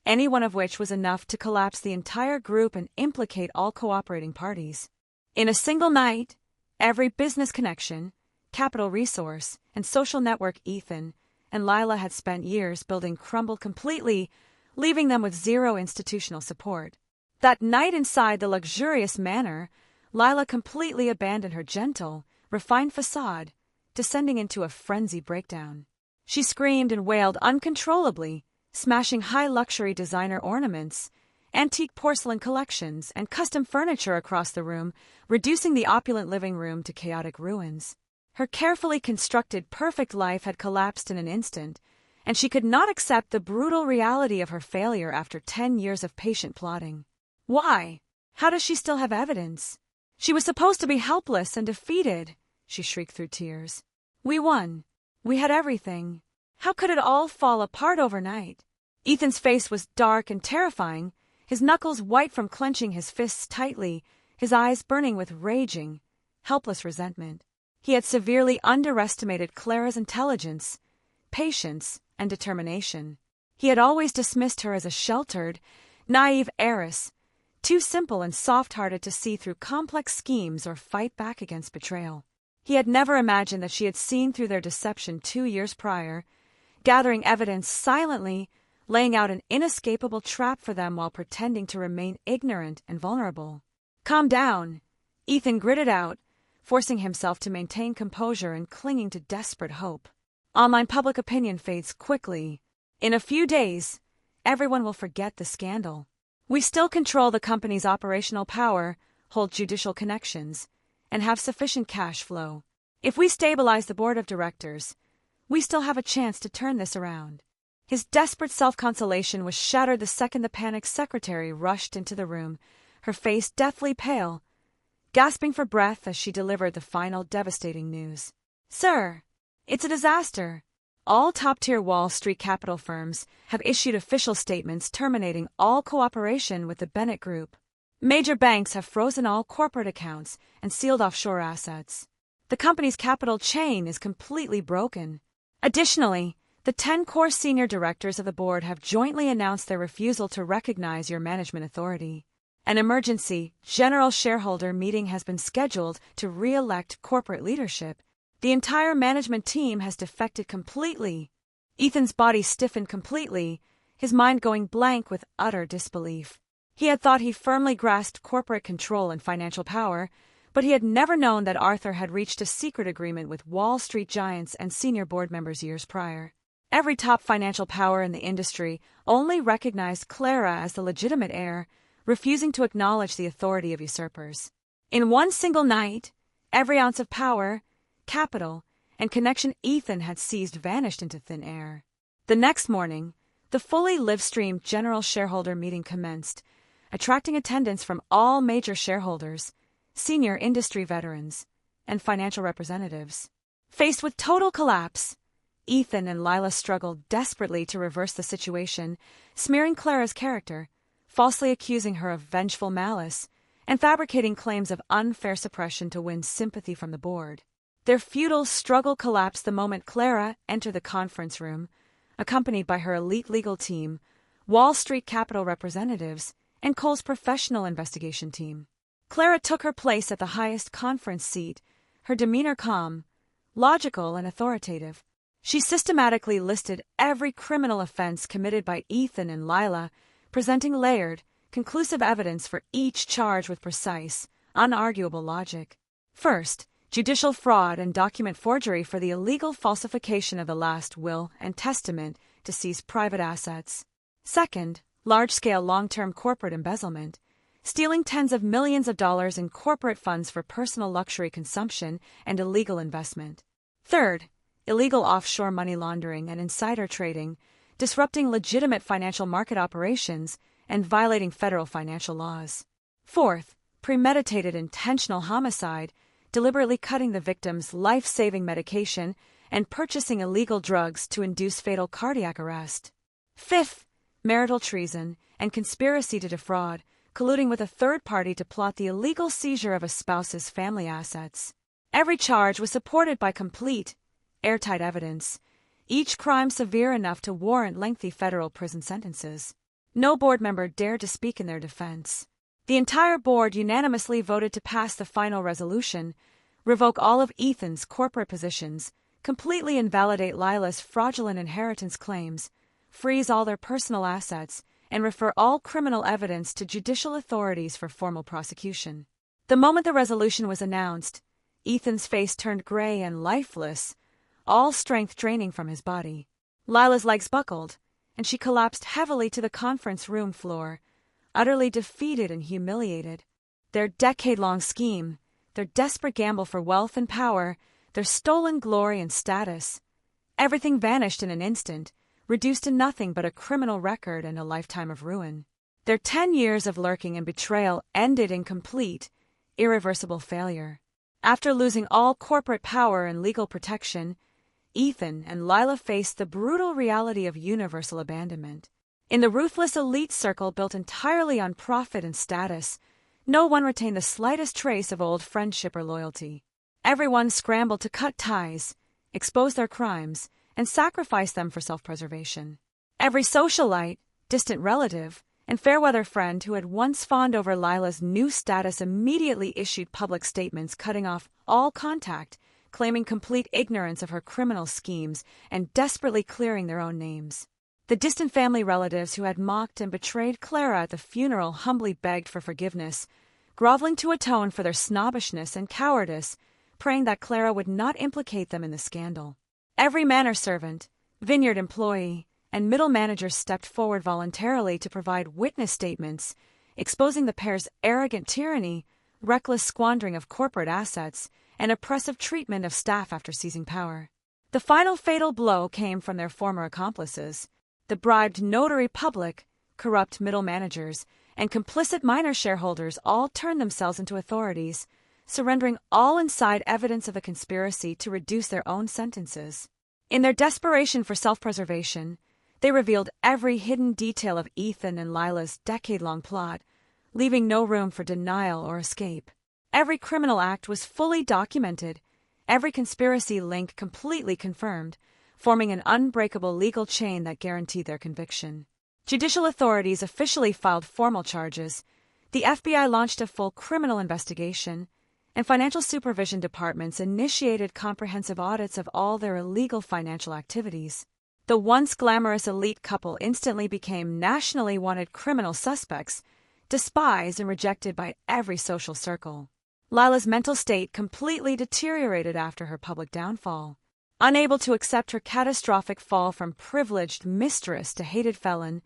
any one of which was enough to collapse the entire group and implicate all cooperating parties. In a single night, every business connection, capital resource, and social network Ethan and Lila had spent years building crumbled completely, leaving them with zero institutional support. That night inside the luxurious manor, Lila completely abandoned her gentle, refined facade, descending into a frenzied breakdown. She screamed and wailed uncontrollably, smashing high-luxury designer ornaments, antique porcelain collections, and custom furniture across the room, reducing the opulent living room to chaotic ruins. Her carefully constructed, perfect life had collapsed in an instant, and she could not accept the brutal reality of her failure after 10 years of patient plotting. Why? How does she still have evidence? She was supposed to be helpless and defeated, she shrieked through tears. We won. We had everything. How could it all fall apart overnight? Ethan's face was dark and terrifying, his knuckles white from clenching his fists tightly, his eyes burning with raging, helpless resentment. He had severely underestimated Clara's intelligence, patience, and determination. He had always dismissed her as a sheltered, naive heiress, too simple and soft-hearted to see through complex schemes or fight back against betrayal. He had never imagined that she had seen through their deception 2 years prior, gathering evidence silently, laying out an inescapable trap for them while pretending to remain ignorant and vulnerable. Calm down, Ethan gritted out, forcing himself to maintain composure and clinging to desperate hope. Online public opinion fades quickly. In a few days, everyone will forget the scandal. We still control the company's operational power, hold judicial connections, and have sufficient cash flow. If we stabilize the board of directors, we still have a chance to turn this around. His desperate self-consolation was shattered the second the panicked secretary rushed into the room, her face deathly pale, gasping for breath as she delivered the final devastating news. Sir, it's a disaster. All top-tier Wall Street capital firms have issued official statements terminating all cooperation with the Bennett Group. Major banks have frozen all corporate accounts and sealed offshore assets. The company's capital chain is completely broken. Additionally, the 10 core senior directors of the board have jointly announced their refusal to recognize your management authority. An emergency general shareholder meeting has been scheduled to re-elect corporate leadership. The entire management team has defected completely. Ethan's body stiffened completely, his mind going blank with utter disbelief. He had thought he firmly grasped corporate control and financial power, but he had never known that Arthur had reached a secret agreement with Wall Street giants and senior board members years prior. Every top financial power in the industry only recognized Clara as the legitimate heir, refusing to acknowledge the authority of usurpers. In one single night, every ounce of power, capital, and connection Ethan had seized vanished into thin air. The next morning, the fully live-streamed general shareholder meeting commenced, attracting attendance from all major shareholders, senior industry veterans, and financial representatives. Faced with total collapse, Ethan and Lila struggled desperately to reverse the situation, smearing Clara's character, falsely accusing her of vengeful malice, and fabricating claims of unfair suppression to win sympathy from the board. Their futile struggle collapsed the moment Clara entered the conference room, accompanied by her elite legal team, Wall Street capital representatives, and Cole's professional investigation team. Clara took her place at the highest conference seat, her demeanor calm, logical, and authoritative. She systematically listed every criminal offense committed by Ethan and Lila, presenting layered, conclusive evidence for each charge with precise, unarguable logic. First, judicial fraud and document forgery for the illegal falsification of the last will and testament to seize private assets. Second, large-scale long-term corporate embezzlement, stealing tens of millions of dollars in corporate funds for personal luxury consumption and illegal investment. Third, illegal offshore money laundering and insider trading, disrupting legitimate financial market operations and violating federal financial laws. Fourth, premeditated intentional homicide, deliberately cutting the victim's life-saving medication and purchasing illegal drugs to induce fatal cardiac arrest. Fifth, marital treason, and conspiracy to defraud, colluding with a third party to plot the illegal seizure of a spouse's family assets. Every charge was supported by complete, airtight evidence, each crime severe enough to warrant lengthy federal prison sentences. No board member dared to speak in their defense. The entire board unanimously voted to pass the final resolution, revoke all of Ethan's corporate positions, completely invalidate Lila's fraudulent inheritance claims, freeze all their personal assets, and refer all criminal evidence to judicial authorities for formal prosecution. The moment the resolution was announced, Ethan's face turned gray and lifeless, all strength draining from his body. Lila's legs buckled, and she collapsed heavily to the conference room floor, utterly defeated and humiliated. Their decade-long scheme, their desperate gamble for wealth and power, their stolen glory and status, everything vanished in an instant, reduced to nothing but a criminal record and a lifetime of ruin. Their 10 years of lurking and betrayal ended in complete, irreversible failure. After losing all corporate power and legal protection, Ethan and Lila faced the brutal reality of universal abandonment. In the ruthless elite circle built entirely on profit and status, no one retained the slightest trace of old friendship or loyalty. Everyone scrambled to cut ties, expose their crimes, and sacrifice them for self-preservation. Every socialite, distant relative, and fair-weather friend who had once fawned over Lila's new status immediately issued public statements cutting off all contact, claiming complete ignorance of her criminal schemes and desperately clearing their own names. The distant family relatives who had mocked and betrayed Clara at the funeral humbly begged for forgiveness, groveling to atone for their snobbishness and cowardice, praying that Clara would not implicate them in the scandal. Every manor servant, vineyard employee, and middle manager stepped forward voluntarily to provide witness statements, exposing the pair's arrogant tyranny, reckless squandering of corporate assets, and oppressive treatment of staff after seizing power. The final fatal blow came from their former accomplices, the bribed notary public, corrupt middle managers, and complicit minor shareholders all turned themselves into authorities, surrendering all inside evidence of a conspiracy to reduce their own sentences. In their desperation for self-preservation, they revealed every hidden detail of Ethan and Lila's decade-long plot, leaving no room for denial or escape. Every criminal act was fully documented, every conspiracy link completely confirmed, forming an unbreakable legal chain that guaranteed their conviction. Judicial authorities officially filed formal charges, the FBI launched a full criminal investigation, and financial supervision departments initiated comprehensive audits of all their illegal financial activities. The once glamorous elite couple instantly became nationally wanted criminal suspects, despised and rejected by every social circle. Lila's mental state completely deteriorated after her public downfall. Unable to accept her catastrophic fall from privileged mistress to hated felon,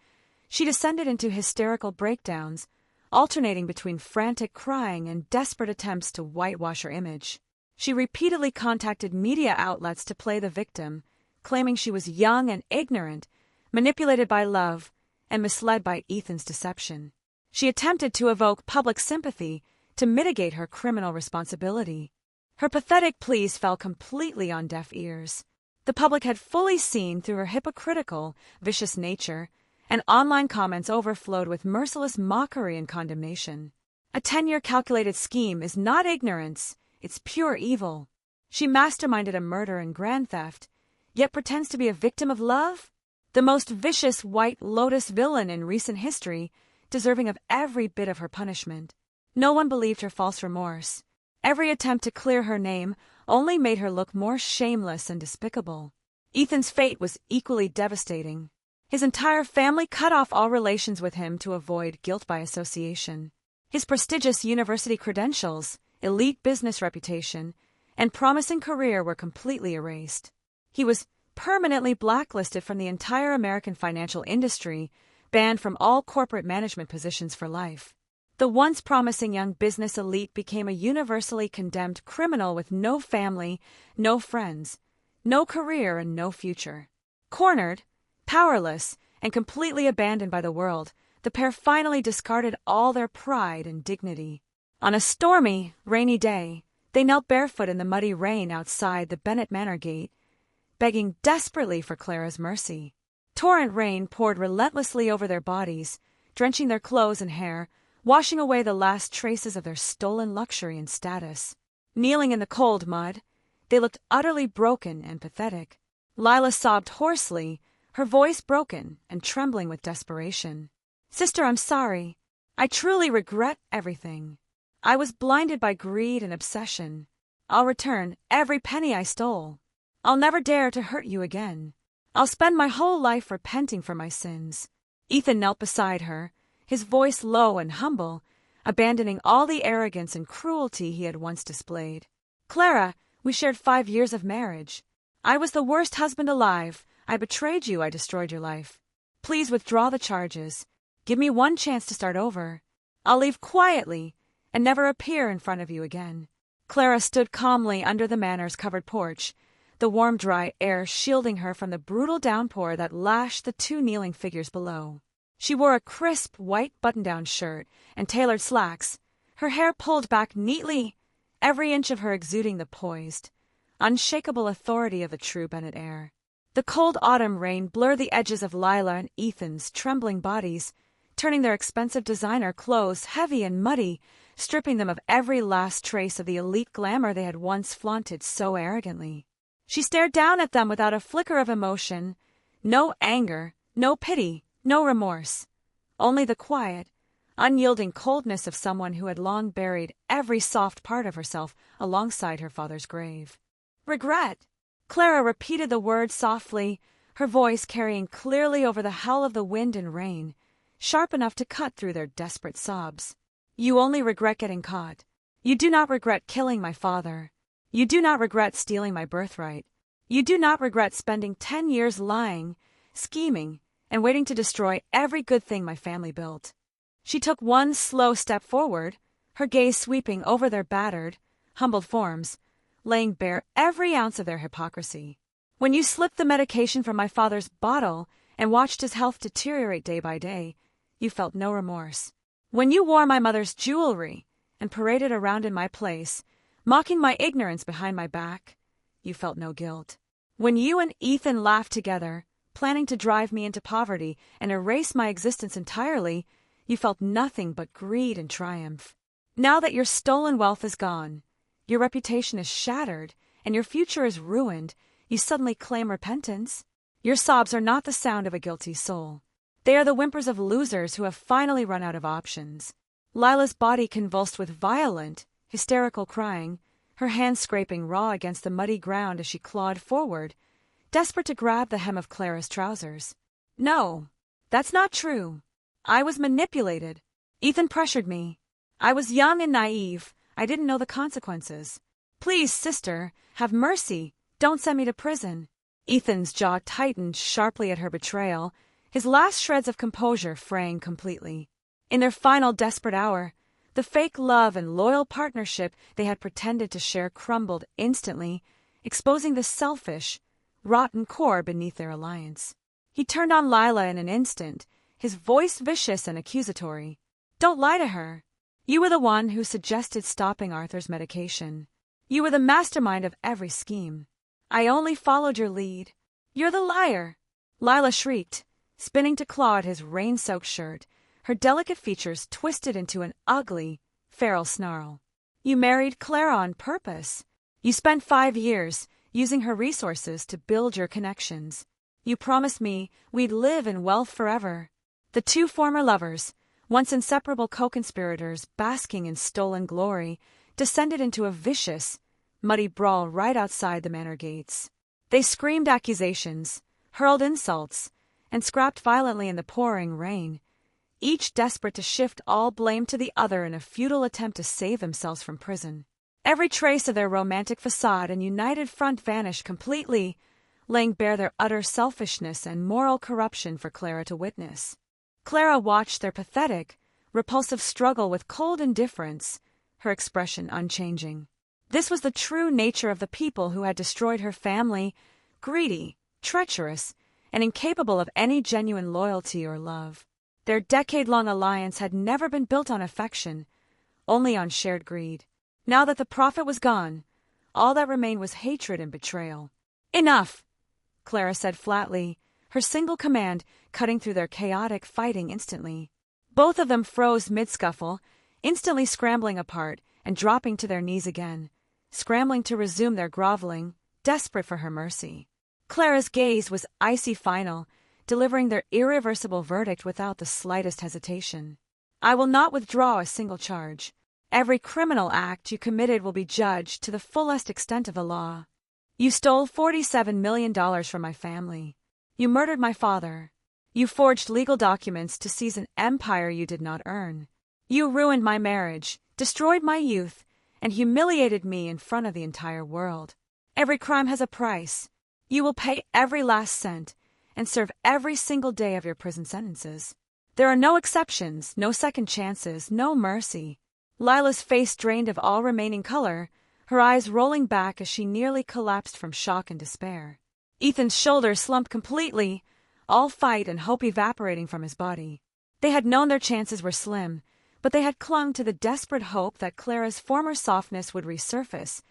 she descended into hysterical breakdowns, alternating between frantic crying and desperate attempts to whitewash her image. She repeatedly contacted media outlets to play the victim, claiming she was young and ignorant, manipulated by love, and misled by Ethan's deception. She attempted to evoke public sympathy to mitigate her criminal responsibility. Her pathetic pleas fell completely on deaf ears. The public had fully seen through her hypocritical, vicious nature, and online comments overflowed with merciless mockery and condemnation. A 10-year calculated scheme is not ignorance, it's pure evil. She masterminded a murder and grand theft, yet pretends to be a victim of love? The most vicious White Lotus villain in recent history, deserving of every bit of her punishment. No one believed her false remorse. Every attempt to clear her name only made her look more shameless and despicable. Ethan's fate was equally devastating. His entire family cut off all relations with him to avoid guilt by association. His prestigious university credentials, elite business reputation, and promising career were completely erased. He was permanently blacklisted from the entire American financial industry, banned from all corporate management positions for life. The once promising young business elite became a universally condemned criminal with no family, no friends, no career, and no future. Cornered, powerless, and completely abandoned by the world, the pair finally discarded all their pride and dignity. On a stormy, rainy day, they knelt barefoot in the muddy rain outside the Bennett Manor gate, begging desperately for Clara's mercy. Torrent rain poured relentlessly over their bodies, drenching their clothes and hair, washing away the last traces of their stolen luxury and status. Kneeling in the cold mud, they looked utterly broken and pathetic. Lila sobbed hoarsely, her voice broken and trembling with desperation. "Sister, I'm sorry. I truly regret everything. I was blinded by greed and obsession. I'll return every penny I stole. I'll never dare to hurt you again. I'll spend my whole life repenting for my sins." Ethan knelt beside her, his voice low and humble, abandoning all the arrogance and cruelty he had once displayed. "Clara, we shared 5 years of marriage. I was the worst husband alive. I betrayed you. I destroyed your life. Please withdraw the charges. Give me one chance to start over. I'll leave quietly and never appear in front of you again." Clara stood calmly under the manor's covered porch, the warm, dry air shielding her from the brutal downpour that lashed the 2 kneeling figures below. She wore a crisp, white button-down shirt and tailored slacks, her hair pulled back neatly, every inch of her exuding the poised, unshakable authority of the true Bennet heir. The cold autumn rain blurred the edges of Lila and Ethan's trembling bodies, turning their expensive designer clothes heavy and muddy, stripping them of every last trace of the elite glamour they had once flaunted so arrogantly. She stared down at them without a flicker of emotion, no anger, no pity, no remorse, only the quiet, unyielding coldness of someone who had long buried every soft part of herself alongside her father's grave. "Regret." Clara repeated the word softly, her voice carrying clearly over the howl of the wind and rain, sharp enough to cut through their desperate sobs. "You only regret getting caught. You do not regret killing my father. You do not regret stealing my birthright. You do not regret spending 10 years lying, scheming, and waiting to destroy every good thing my family built." She took one slow step forward, her gaze sweeping over their battered, humbled forms, laying bare every ounce of their hypocrisy. "When you slipped the medication from my father's bottle and watched his health deteriorate day by day, you felt no remorse. When you wore my mother's jewelry and paraded around in my place, mocking my ignorance behind my back, you felt no guilt. When you and Ethan laughed together, planning to drive me into poverty and erase my existence entirely, you felt nothing but greed and triumph. Now that your stolen wealth is gone, your reputation is shattered, and your future is ruined, you suddenly claim repentance. Your sobs are not the sound of a guilty soul. They are the whimpers of losers who have finally run out of options." Lila's body convulsed with violent, hysterical crying, her hands scraping raw against the muddy ground as she clawed forward, desperate to grab the hem of Clara's trousers. "No, that's not true. I was manipulated. Ethan pressured me. I was young and naive. I didn't know the consequences. Please, sister, have mercy. Don't send me to prison." Ethan's jaw tightened sharply at her betrayal, his last shreds of composure fraying completely. In their final desperate hour, the fake love and loyal partnership they had pretended to share crumbled instantly, exposing the selfish, rotten core beneath their alliance. He turned on Lila in an instant, his voice vicious and accusatory. "Don't lie to her. You were the one who suggested stopping Arthur's medication. You were the mastermind of every scheme. I only followed your lead. You're the liar." Lila shrieked, spinning to claw at his rain-soaked shirt, her delicate features twisted into an ugly, feral snarl. "You married Clara on purpose. You spent 5 years using her resources to build your connections. You promised me we'd live in wealth forever." The 2 former lovers, once inseparable co-conspirators basking in stolen glory, descended into a vicious, muddy brawl right outside the manor gates. They screamed accusations, hurled insults, and scrapped violently in the pouring rain, each desperate to shift all blame to the other in a futile attempt to save themselves from prison. Every trace of their romantic facade and united front vanished completely, laying bare their utter selfishness and moral corruption for Clara to witness. Clara watched their pathetic, repulsive struggle with cold indifference, her expression unchanging. This was the true nature of the people who had destroyed her family, greedy, treacherous, and incapable of any genuine loyalty or love. Their decade-long alliance had never been built on affection, only on shared greed. Now that the profit was gone, all that remained was hatred and betrayal. "Enough," Clara said flatly, her single command cutting through their chaotic fighting instantly. Both of them froze mid-scuffle, instantly scrambling apart and dropping to their knees again, scrambling to resume their groveling, desperate for her mercy. Clara's gaze was icy final, delivering their irreversible verdict without the slightest hesitation. I will not withdraw a single charge. Every criminal act you committed will be judged to the fullest extent of the law. You stole $47 million from my family. You murdered my father. You forged legal documents to seize an empire you did not earn. You ruined my marriage, destroyed my youth, and humiliated me in front of the entire world. Every crime has a price. You will pay every last cent and serve every single day of your prison sentences. There are no exceptions, no second chances, no mercy. Lila's face drained of all remaining color, her eyes rolling back as she nearly collapsed from shock and despair. Ethan's shoulders slumped completely, all fight and hope evaporating from his body. They had known their chances were slim, but they had clung to the desperate hope that Clara's former softness would resurface,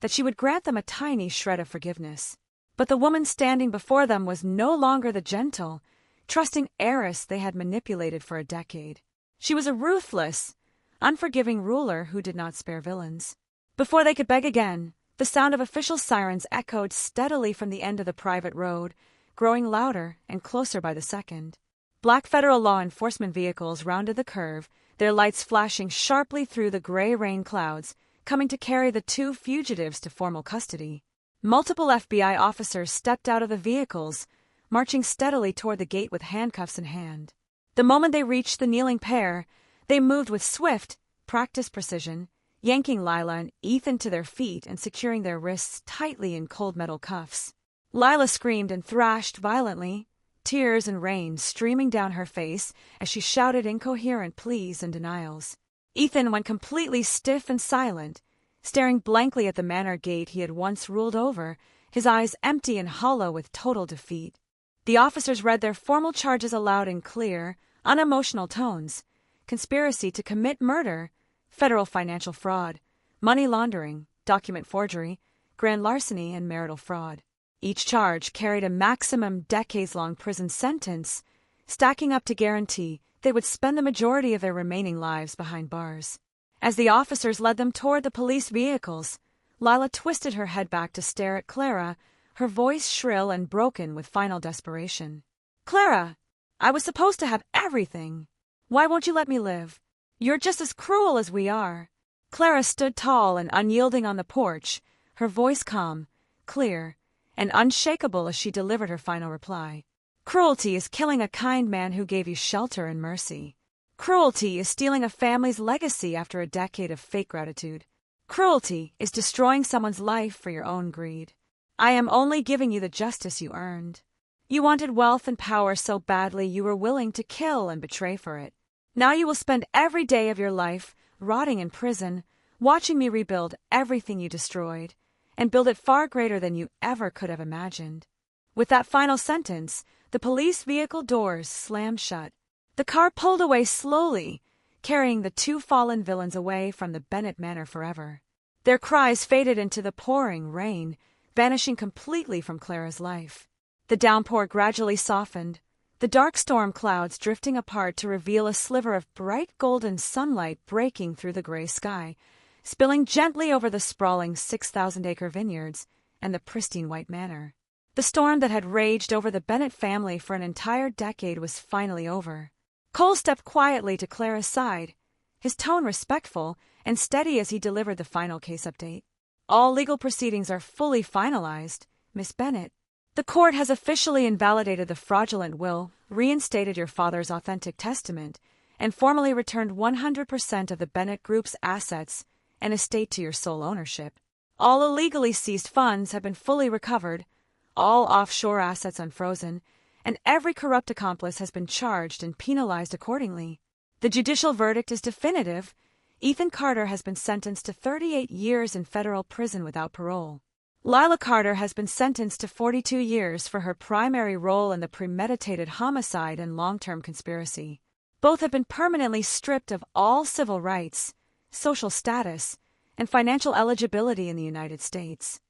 that she would grant them a tiny shred of forgiveness. But the woman standing before them was no longer the gentle, trusting heiress they had manipulated for a decade. She was a ruthless, unforgiving ruler who did not spare villains. Before they could beg again, the sound of official sirens echoed steadily from the end of the private road, growing louder and closer by the second. Black federal law enforcement vehicles rounded the curve, their lights flashing sharply through the gray rain clouds, coming to carry the two fugitives to formal custody. Multiple FBI officers stepped out of the vehicles, marching steadily toward the gate with handcuffs in hand. The moment they reached the kneeling pair, they moved with swift, practiced precision, yanking Lila and Ethan to their feet and securing their wrists tightly in cold metal cuffs. Lila screamed and thrashed violently, tears and rain streaming down her face as she shouted incoherent pleas and denials. Ethan went completely stiff and silent, staring blankly at the manor gate he had once ruled over, his eyes empty and hollow with total defeat. The officers read their formal charges aloud in clear, unemotional tones: conspiracy to commit murder, federal financial fraud, money laundering, document forgery, grand larceny, and marital fraud. Each charge carried a maximum decades-long prison sentence, stacking up to guarantee they would spend the majority of their remaining lives behind bars. As the officers led them toward the police vehicles, Lila twisted her head back to stare at Clara, her voice shrill and broken with final desperation. "Clara, I was supposed to have everything. Why won't you let me live? You're just as cruel as we are." Clara stood tall and unyielding on the porch, her voice calm, clear, and unshakable as she delivered her final reply. "Cruelty is killing a kind man who gave you shelter and mercy. Cruelty is stealing a family's legacy after a decade of fake gratitude. Cruelty is destroying someone's life for your own greed. I am only giving you the justice you earned. You wanted wealth and power so badly you were willing to kill and betray for it. Now you will spend every day of your life rotting in prison, watching me rebuild everything you destroyed, and build it far greater than you ever could have imagined." With that final sentence, the police vehicle doors slammed shut. The car pulled away slowly, carrying the two fallen villains away from the Bennett Manor forever. Their cries faded into the pouring rain, vanishing completely from Clara's life. The downpour gradually softened, the dark storm clouds drifting apart to reveal a sliver of bright golden sunlight breaking through the gray sky, spilling gently over the sprawling 6,000-acre vineyards and the pristine white manor. The storm that had raged over the Bennett family for an entire decade was finally over. Cole stepped quietly to Clara's side, his tone respectful and steady as he delivered the final case update. "All legal proceedings are fully finalized, Miss Bennett. The court has officially invalidated the fraudulent will, reinstated your father's authentic testament, and formally returned 100% of the Bennett Group's assets and estate to your sole ownership. All illegally seized funds have been fully recovered, all offshore assets unfrozen, and every corrupt accomplice has been charged and penalized accordingly. The judicial verdict is definitive. Ethan Carter has been sentenced to 38 years in federal prison without parole. Lila Carter has been sentenced to 42 years for her primary role in the premeditated homicide and long-term conspiracy. Both have been permanently stripped of all civil rights, social status, and financial eligibility in the United States."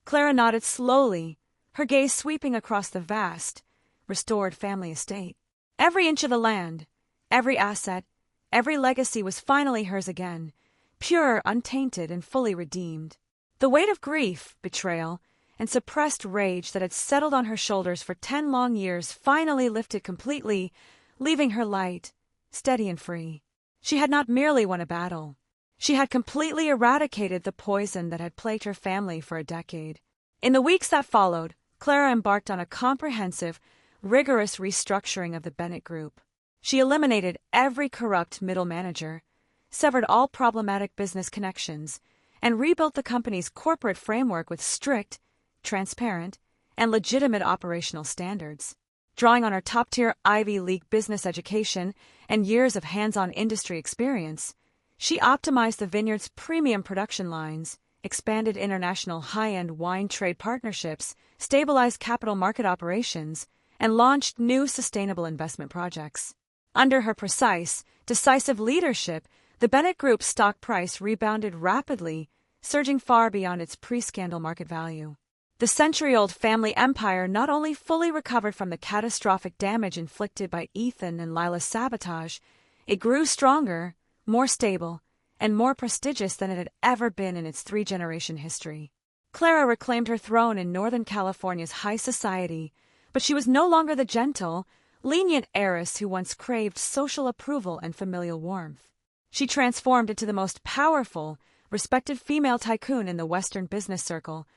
Clara nodded slowly, her gaze sweeping across the vast, restored family estate. Every inch of the land, every asset, every legacy was finally hers again, pure, untainted, and fully redeemed. The weight of grief, betrayal, and suppressed rage that had settled on her shoulders for 10 long years finally lifted completely, leaving her light, steady and free. She had not merely won a battle. She had completely eradicated the poison that had plagued her family for a decade. In the weeks that followed, Clara embarked on a comprehensive, rigorous restructuring of the Bennett Group. She eliminated every corrupt middle manager, severed all problematic business connections, and rebuilt the company's corporate framework with strict, transparent, and legitimate operational standards. Drawing on her top-tier Ivy League business education and years of hands-on industry experience, she optimized the vineyard's premium production lines, expanded international high-end wine trade partnerships, stabilized capital market operations, and launched new sustainable investment projects. Under her precise, decisive leadership, the Bennett Group's stock price rebounded rapidly, surging far beyond its pre-scandal market value. The century-old family empire not only fully recovered from the catastrophic damage inflicted by Ethan and Lila's sabotage, it grew stronger, more stable, and more prestigious than it had ever been in its 3-generation history. Clara reclaimed her throne in Northern California's high society, but she was no longer the gentle, lenient heiress who once craved social approval and familial warmth. She transformed into the most powerful, respected female tycoon in the Western business circle,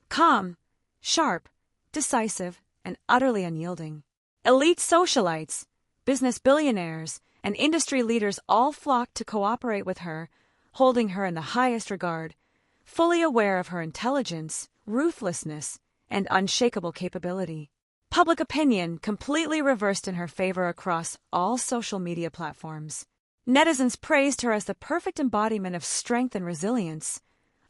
calm, sharp, decisive, and utterly unyielding. Elite socialites, business billionaires, and industry leaders all flocked to cooperate with her, holding her in the highest regard, fully aware of her intelligence, ruthlessness, and unshakable capability. Public opinion completely reversed in her favor across all social media platforms. Netizens praised her as the perfect embodiment of strength and resilience.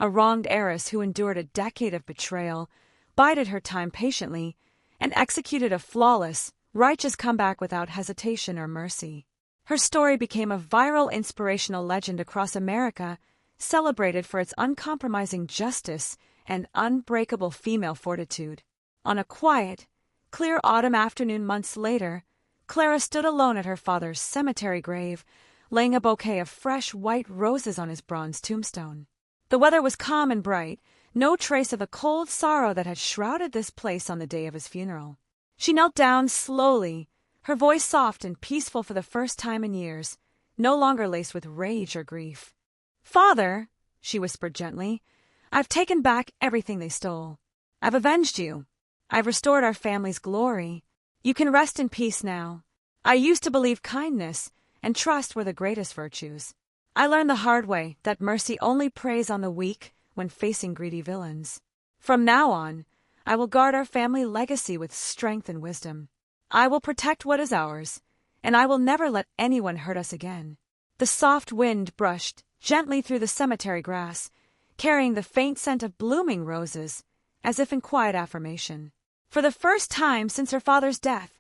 A wronged heiress who endured a decade of betrayal, bided her time patiently, and executed a flawless, righteous comeback without hesitation or mercy. Her story became a viral inspirational legend across America, celebrated for its uncompromising justice and unbreakable female fortitude. On a quiet, clear autumn afternoon months later, Clara stood alone at her father's cemetery grave, laying a bouquet of fresh white roses on his bronze tombstone. The weather was calm and bright, no trace of the cold sorrow that had shrouded this place on the day of his funeral. She knelt down slowly, her voice soft and peaceful for the first time in years, no longer laced with rage or grief. "Father," she whispered gently, "I've taken back everything they stole. I've avenged you. I've restored our family's glory. You can rest in peace now. I used to believe kindness and trust were the greatest virtues. I learned the hard way that mercy only preys on the weak when facing greedy villains. From now on, I will guard our family legacy with strength and wisdom. I will protect what is ours, and I will never let anyone hurt us again." The soft wind brushed gently through the cemetery grass, carrying the faint scent of blooming roses, as if in quiet affirmation. For the first time since her father's death,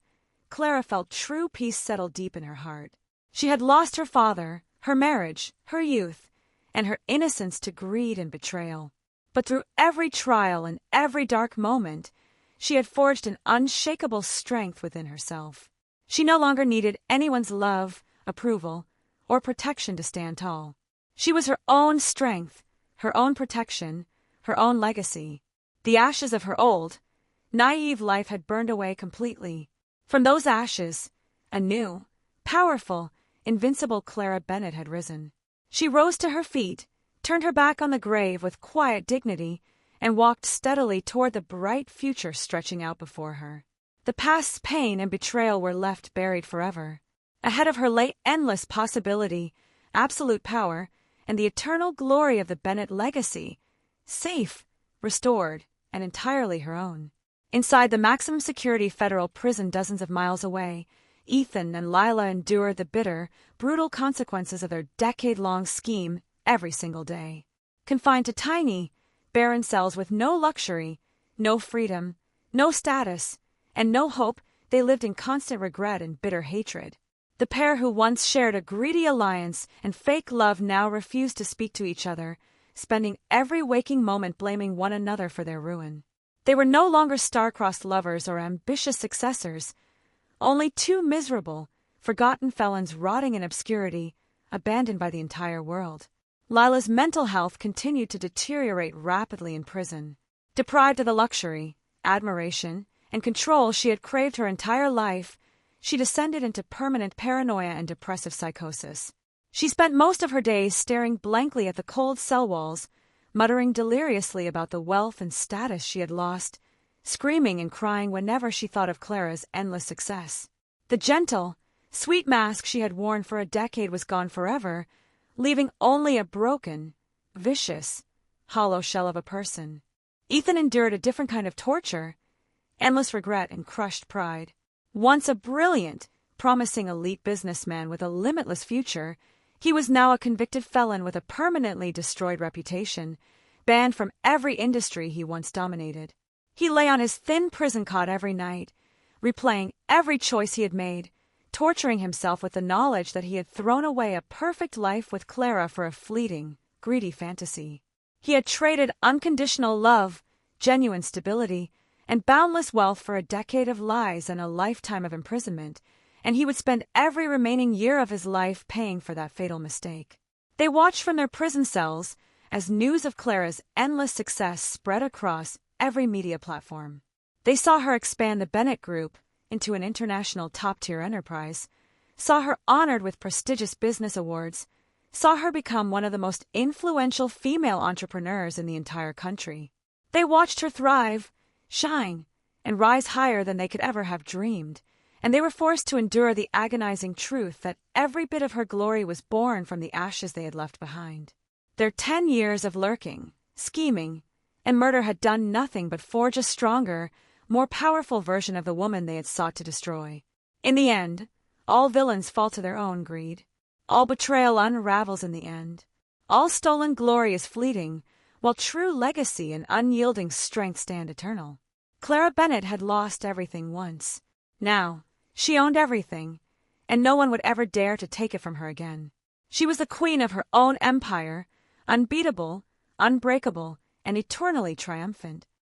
Clara felt true peace settle deep in her heart. She had lost her father, her marriage, her youth, and her innocence to greed and betrayal. But through every trial and every dark moment, she had forged an unshakable strength within herself. She no longer needed anyone's love, approval, or protection to stand tall. She was her own strength, her own protection, her own legacy. The ashes of her old, naive life had burned away completely. From those ashes, a new, powerful, invincible Clara Bennett had risen. She rose to her feet, turned her back on the grave with quiet dignity, and walked steadily toward the bright future stretching out before her. The past's pain and betrayal were left buried forever. Ahead of her lay endless possibility, absolute power, and the eternal glory of the Bennett legacy, safe, restored, and entirely her own. Inside the maximum security federal prison dozens of miles away, Ethan and Lila endured the bitter, brutal consequences of their decade-long scheme every single day. Confined to tiny, barren cells with no luxury, no freedom, no status, and no hope, they lived in constant regret and bitter hatred. The pair who once shared a greedy alliance and fake love now refused to speak to each other, spending every waking moment blaming one another for their ruin. They were no longer star-crossed lovers or ambitious successors, Only two miserable, forgotten felons rotting in obscurity, abandoned by the entire world. Lila's mental health continued to deteriorate rapidly in prison. Deprived of the luxury, admiration, and control she had craved her entire life, she descended into permanent paranoia and depressive psychosis. She spent most of her days staring blankly at the cold cell walls, muttering deliriously about the wealth and status she had lost, screaming and crying whenever she thought of Clara's endless success. The gentle, sweet mask she had worn for a decade was gone forever, leaving only a broken, vicious, hollow shell of a person. Ethan endured a different kind of torture, endless regret and crushed pride. Once a brilliant, promising elite businessman with a limitless future, he was now a convicted felon with a permanently destroyed reputation, banned from every industry he once dominated. He lay on his thin prison cot every night, replaying every choice he had made, torturing himself with the knowledge that he had thrown away a perfect life with Clara for a fleeting, greedy fantasy. He had traded unconditional love, genuine stability, and boundless wealth for a decade of lies and a lifetime of imprisonment, and he would spend every remaining year of his life paying for that fatal mistake. They watched from their prison cells as news of Clara's endless success spread across every media platform. They saw her expand the Bennett Group into an international top-tier enterprise, saw her honored with prestigious business awards, saw her become one of the most influential female entrepreneurs in the entire country. They watched her thrive, shine, and rise higher than they could ever have dreamed, and they were forced to endure the agonizing truth that every bit of her glory was born from the ashes they had left behind. Their 10 years of lurking, scheming, and murder had done nothing but forge a stronger, more powerful version of the woman they had sought to destroy. In the end, all villains fall to their own greed. All betrayal unravels in the end. All stolen glory is fleeting, while true legacy and unyielding strength stand eternal. Clara Bennett had lost everything once. Now, she owned everything, and no one would ever dare to take it from her again. She was the queen of her own empire, unbeatable, unbreakable, and eternally triumphant.